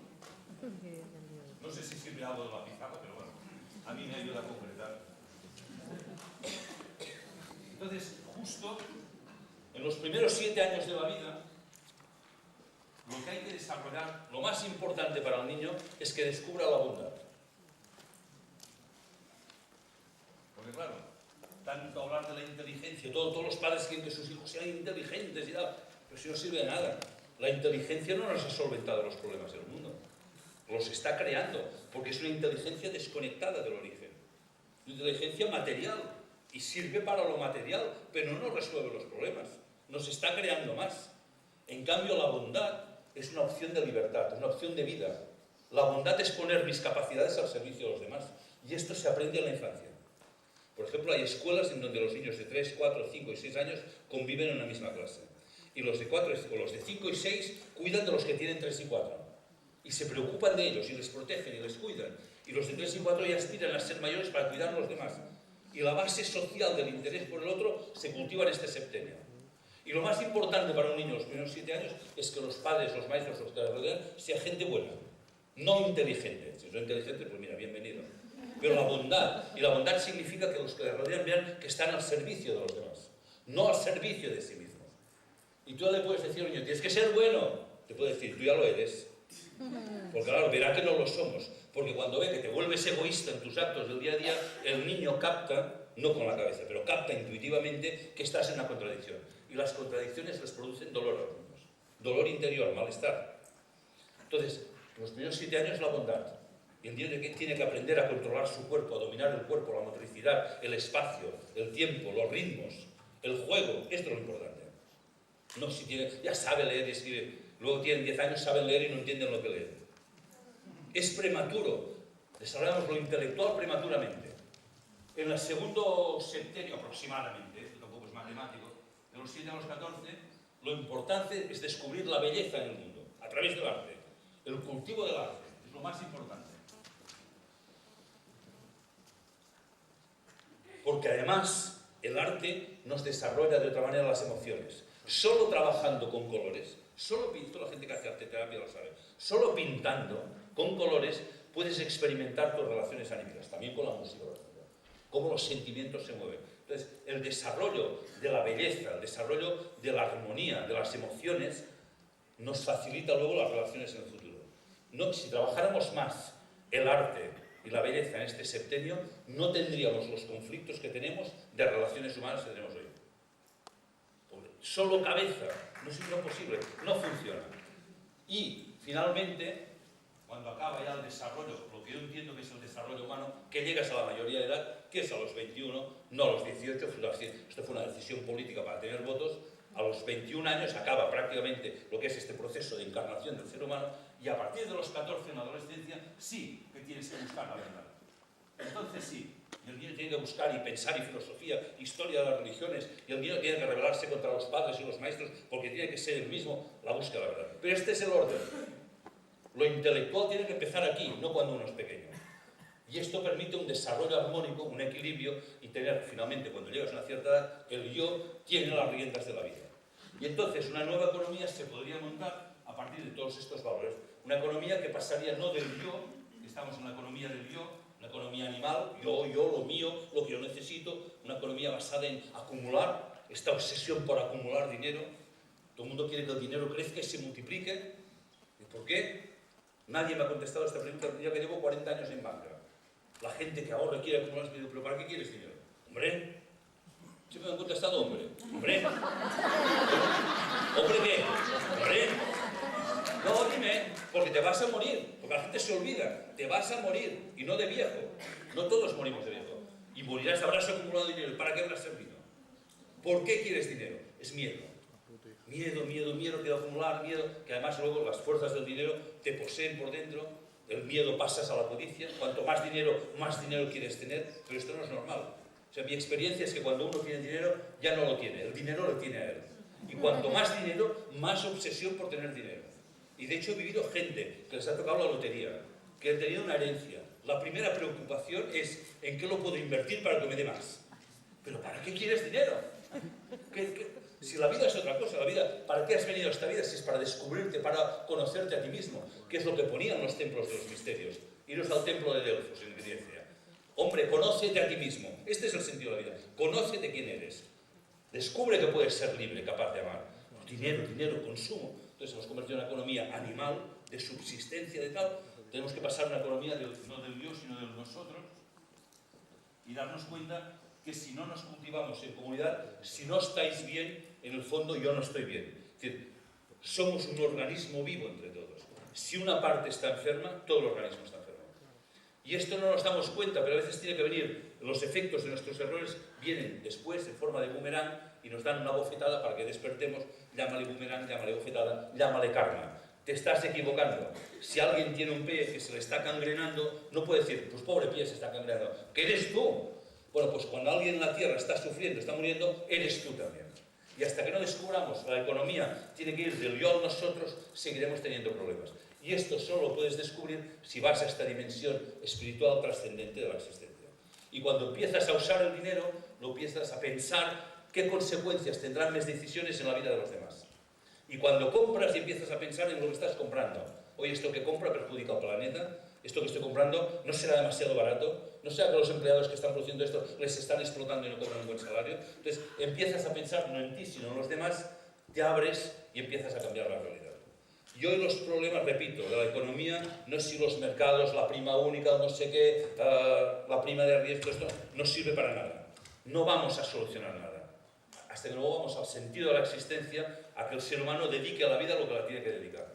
No sé si sirve algo de la pizarra, pero bueno, a mí me ayuda a concretar. Entonces, justo en los primeros 7 años de la vida, lo que hay que desarrollar, lo más importante para el niño, es que descubra la bondad. Porque claro, tanto hablar de la inteligencia, todos los padres quieren que sus hijos sean inteligentes y tal, pero si no sirve de nada. La inteligencia no nos ha solventado los problemas del mundo, los está creando, porque es una inteligencia desconectada del origen, una inteligencia material, y sirve para lo material, pero no nos resuelve los problemas, nos está creando más. En cambio, la bondad es una opción de libertad, es una opción de vida. La bondad es poner mis capacidades al servicio de los demás, y esto se aprende en la infancia. Por ejemplo, hay escuelas en donde los niños de 3, 4, 5 y 6 años conviven en una misma clase. Y los de 4 o los de 5 y 6 cuidan de los que tienen 3 y 4. Y se preocupan de ellos y les protegen y les cuidan. Y los de 3 y 4 ya aspiran a ser mayores para cuidar a los demás. Y la base social del interés por el otro se cultiva en este septenio. Y lo más importante para un niño en los primeros 7 años es que los padres, los maestros, los que le rodean, sea gente buena, no inteligente. Si son inteligentes, pues mira, bienvenido. Pero la bondad, y la bondad significa que los que le rodean vean que están al servicio de los demás, no al servicio de sí mismos. Y tú le puedes decir al niño, tienes que ser bueno. Te puede decir, tú ya lo eres. Porque claro, verá que no lo somos. Porque cuando ve que te vuelves egoísta en tus actos del día a día, el niño capta, no con la cabeza, pero capta intuitivamente que estás en una contradicción. Y las contradicciones les producen dolor a los niños. Dolor interior, malestar. Entonces, en los primeros 7 años la bondad. Y el niño tiene que aprender a controlar su cuerpo, a dominar el cuerpo, la motricidad, el espacio, el tiempo, los ritmos, el juego. Esto es lo importante. No si tiene, ya sabe leer y escribir. Luego tienen 10 años, saben leer y no entienden lo que leen. Es prematuro. Desarrollamos lo intelectual prematuramente. En el segundo septenio aproximadamente, esto tampoco es matemático, de los 7 a los 14, lo importante es descubrir la belleza en el mundo, a través del arte. El cultivo del arte es lo más importante. Porque además el arte nos desarrolla de otra manera las emociones. Solo trabajando con colores, solo pintando, la gente que hace arte terapia lo sabe, solo pintando con colores puedes experimentar tus relaciones anímicas, también con la música, cómo los sentimientos se mueven. Entonces, el desarrollo de la belleza, el desarrollo de la armonía, de las emociones, nos facilita luego las relaciones en el futuro. No, si trabajáramos más el arte y la belleza en este septenio, no tendríamos los conflictos que tenemos de relaciones humanas que tenemos hoy. Solo cabeza, no es imposible, no funciona. Y, finalmente, cuando acaba ya el desarrollo, lo que yo entiendo que es el desarrollo humano, que llegas a la mayoría de edad, que es a los 21, no a los 18, esto fue una decisión política para tener votos, a los 21 años acaba prácticamente lo que es este proceso de encarnación del ser humano, y a partir de los 14 en la adolescencia, sí que tienes que buscar la verdad. Entonces sí, y el niño tiene que buscar y pensar y filosofía, historia de las religiones, y el niño tiene que rebelarse contra los padres y los maestros, porque tiene que ser el mismo la búsqueda de la verdad. Pero este es el orden. Lo intelectual tiene que empezar aquí, no cuando uno es pequeño. Y esto permite un desarrollo armónico, un equilibrio, y tener finalmente, cuando llegas a una cierta edad, el yo tiene las riendas de la vida. Y entonces una nueva economía se podría montar a partir de todos estos valores. Una economía que pasaría no del yo, que estamos en la economía del yo, una economía animal, yo, lo mío, lo que yo necesito, una economía basada en acumular, esta obsesión por acumular dinero. Todo el mundo quiere que el dinero crezca y se multiplique. ¿Y por qué? Nadie me ha contestado esta pregunta, ya que llevo 40 años en banca. La gente que ahorra quiere acumular dinero, pero ¿para qué quieres dinero? Hombre, siempre me han contestado hombre. Hombre. ¿Hombre qué? Hombre. No, dime, porque te vas a morir, porque la gente se olvida, te vas a morir, y no de viejo. No todos morimos de viejo. Y morirás, habrás acumulado dinero, ¿para qué habrás servido? ¿Por qué quieres dinero? Es miedo. Miedo que acumular, miedo, que además luego las fuerzas del dinero te poseen por dentro, el miedo pasas a la codicia, cuanto más dinero quieres tener, pero esto no es normal. O sea, mi experiencia es que cuando uno tiene dinero, ya no lo tiene, el dinero lo tiene a él. Y cuanto más dinero, más obsesión por tener dinero. Y de hecho he vivido gente que les ha tocado la lotería, que han tenido una herencia. La primera preocupación es en qué lo puedo invertir para que me dé más. ¿Pero para qué quieres dinero? Si la vida es otra cosa, la vida, ¿para qué has venido a esta vida? Si es para descubrirte, para conocerte a ti mismo, que es lo que ponían los templos de los misterios. Iros al templo de Delfos en Grecia. Hombre, conócete a ti mismo. Este es el sentido de la vida. Conócete quién eres. Descubre que puedes ser libre, capaz de amar. Dinero, dinero, consumo. Entonces hemos convertido en una economía animal, de subsistencia, de tal. Tenemos que pasar a una economía no del yo, sino del nosotros. Y darnos cuenta que si no nos cultivamos en comunidad, si no estáis bien, en el fondo yo no estoy bien. Es decir, somos un organismo vivo entre todos. Si una parte está enferma, todo el organismo está enfermo. Y esto no nos damos cuenta, pero a veces tiene que venir, los efectos de nuestros errores vienen después en forma de boomerang y nos dan una bofetada para que despertemos. Llámale boomerang, llámale bofetada, llámale karma. Te estás equivocando. Si alguien tiene un pie que se le está cangrenando, no puede decir, pues pobre pie se está cangrenando. ¿Qué eres tú? Bueno, pues cuando alguien en la tierra está sufriendo, está muriendo, eres tú también. Y hasta que no descubramos la economía tiene que ir del yo al nosotros, seguiremos teniendo problemas. Y esto solo lo puedes descubrir si vas a esta dimensión espiritual trascendente de la existencia. Y cuando empiezas a usar el dinero, lo empiezas a pensar qué consecuencias tendrán mis decisiones en la vida de los demás. Y cuando compras y empiezas a pensar en lo que estás comprando. Oye, esto que compra perjudica al planeta. Esto que estoy comprando no será demasiado barato. No será que los empleados que están produciendo esto les están explotando y no cobran un buen salario. Entonces empiezas a pensar no en ti, sino en los demás. Te abres y empiezas a cambiar la realidad. Y hoy los problemas, repito, de la economía no es si los mercados, la prima única, no sé qué, la prima de riesgo, esto no sirve para nada. No vamos a solucionar nada. Hasta que luego vamos al sentido de la existencia, a que el ser humano dedique a la vida lo que la tiene que dedicar.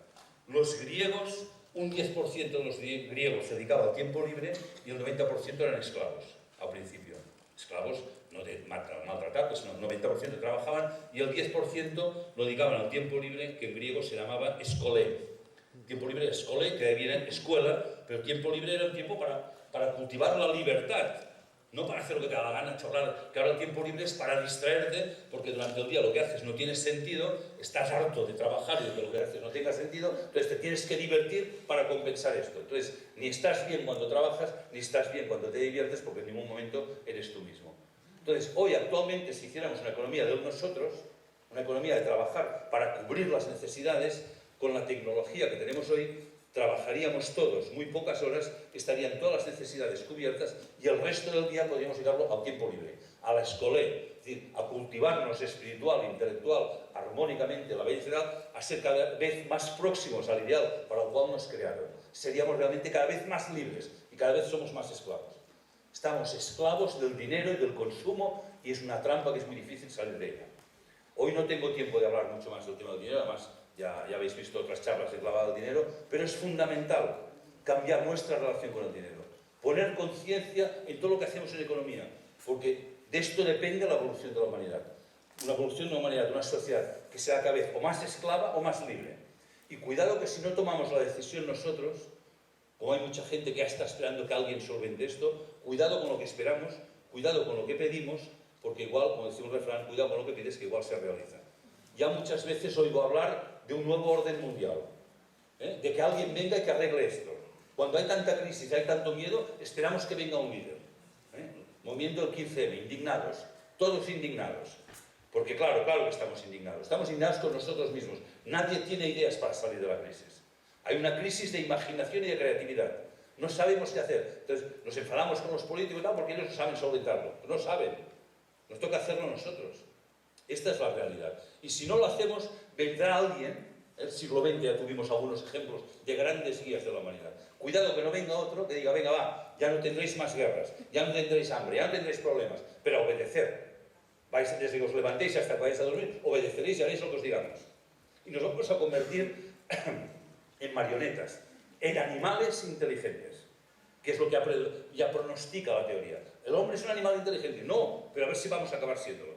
Los griegos, un 10% de los griegos se dedicaba al tiempo libre y el 90% eran esclavos, al principio. Esclavos no de maltratados, sino el 90% trabajaban y el 10% lo dedicaban al tiempo libre, que en griego se llamaba escolé. Tiempo libre, escolé, que viene escuela, pero el tiempo libre era un tiempo para cultivar la libertad. No para hacer lo que te da la gana, chorrar, que ahora el tiempo libre es para distraerte, porque durante el día lo que haces no tiene sentido, estás harto de trabajar y de que lo que haces no tenga sentido, entonces te tienes que divertir para compensar esto. Entonces, ni estás bien cuando trabajas, ni estás bien cuando te diviertes, porque en ningún momento eres tú mismo. Entonces, hoy actualmente, si hiciéramos una economía de nosotros, una economía de trabajar para cubrir las necesidades, con la tecnología que tenemos hoy, trabajaríamos todos muy pocas horas, estarían todas las necesidades cubiertas y el resto del día podríamos dedicarlo al tiempo libre, a la escolé, es decir, a cultivarnos espiritual, intelectual, armónicamente, la belleza, a ser cada vez más próximos al ideal para el cual nos crearon. Seríamos realmente cada vez más libres y cada vez somos más esclavos. Estamos esclavos del dinero y del consumo y es una trampa que es muy difícil salir de ella. Hoy no tengo tiempo de hablar mucho más del tema del dinero, además ya habéis visto otras charlas de clavado del dinero, pero es fundamental cambiar nuestra relación con el dinero, poner conciencia en todo lo que hacemos en economía, porque de esto depende la evolución de la humanidad. Una evolución de la humanidad, de una sociedad que sea cada vez o más esclava o más libre. Y cuidado que si no tomamos la decisión nosotros, como hay mucha gente que ya está esperando que alguien solvente esto, cuidado con lo que esperamos, cuidado con lo que pedimos, porque igual, como decía un refrán, cuidado con lo que pides que igual se realiza. Ya muchas veces oigo hablar de un nuevo orden mundial, de que alguien venga y que arregle esto. Cuando hay tanta crisis, hay tanto miedo, esperamos que venga un líder. Movimiento del 15M, indignados, todos indignados. Porque claro que estamos indignados con nosotros mismos. Nadie tiene ideas para salir de la crisis. Hay una crisis de imaginación y de creatividad. No sabemos qué hacer. Entonces nos enfadamos con los políticos y tal porque ellos no saben solventarlo. No saben. Nos toca hacerlo nosotros. Esta es la realidad. Y si no lo hacemos, vendrá alguien, el siglo XX ya tuvimos algunos ejemplos de grandes guías de la humanidad. Cuidado que no venga otro que diga, venga va, ya no tendréis más guerras, ya no tendréis hambre, ya no tendréis problemas, pero obedecer. Vais desde que os levantéis hasta que vayáis a dormir, obedeceréis y haréis lo que os digamos. Y nos vamos a convertir en marionetas, en animales inteligentes, que es lo que ya pronostica la teoría. ¿El hombre es un animal inteligente? No, pero a ver si vamos a acabar siéndolo.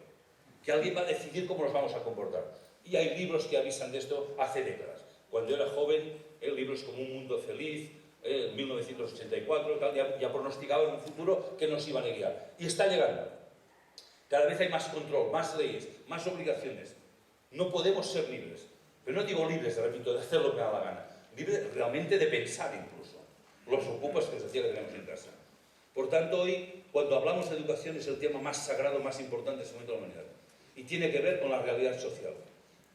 Que alguien va a decidir cómo nos vamos a comportar. Y hay libros que avisan de esto hace décadas. Cuando era joven, libros como Un mundo feliz, 1984, tal, ya pronosticaban un futuro que nos iban a guiar. Y está llegando. Cada vez hay más control, más leyes, más obligaciones. No podemos ser libres. Pero no digo libres, repito, de hacer lo que me da la gana. Libres realmente de pensar incluso. Los ocupas que os decía que tenemos en casa. Por tanto, hoy, cuando hablamos de educación, es el tema más sagrado, más importante en este momento de la humanidad. Y tiene que ver con la realidad social.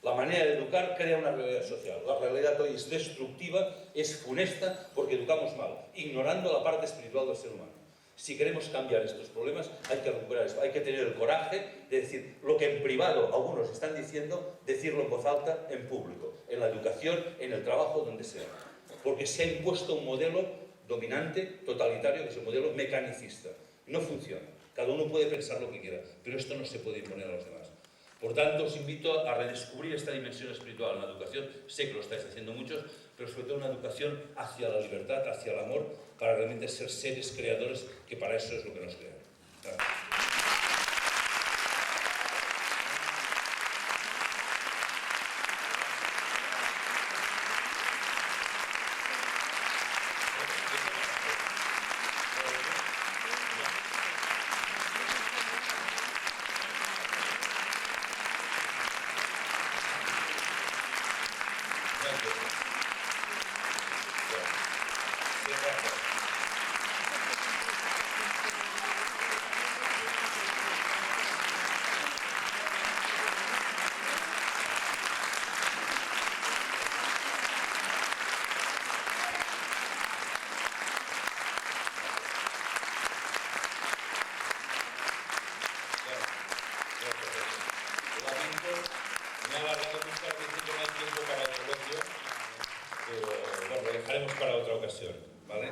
La manera de educar crea una realidad social. La realidad hoy es destructiva, es funesta, porque educamos mal, ignorando la parte espiritual del ser humano. Si queremos cambiar estos problemas, hay que recuperar esto. Hay que tener el coraje de decir lo que en privado algunos están diciendo, decirlo en voz alta, en público, en la educación, en el trabajo, donde sea. Porque se ha impuesto un modelo dominante, totalitario, que es el modelo mecanicista. No funciona. Cada uno puede pensar lo que quiera, pero esto no se puede imponer a los demás. Por tanto, os invito a redescubrir esta dimensión espiritual en la educación. Sé que lo estáis haciendo muchos, pero sobre todo una educación hacia la libertad, hacia el amor, para realmente ser seres creadores, que para eso es lo que nos crean. Gracias. Me ha alargado mucho al principio, no hay tiempo para el coloquio, pero bueno, lo dejaremos para otra ocasión, ¿vale?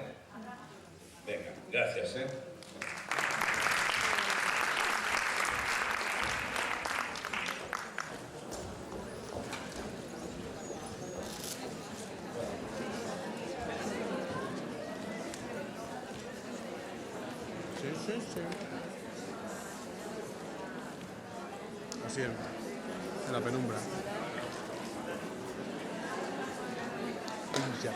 Venga, gracias, ¿eh? Sí. Así en la penumbra. Pincha.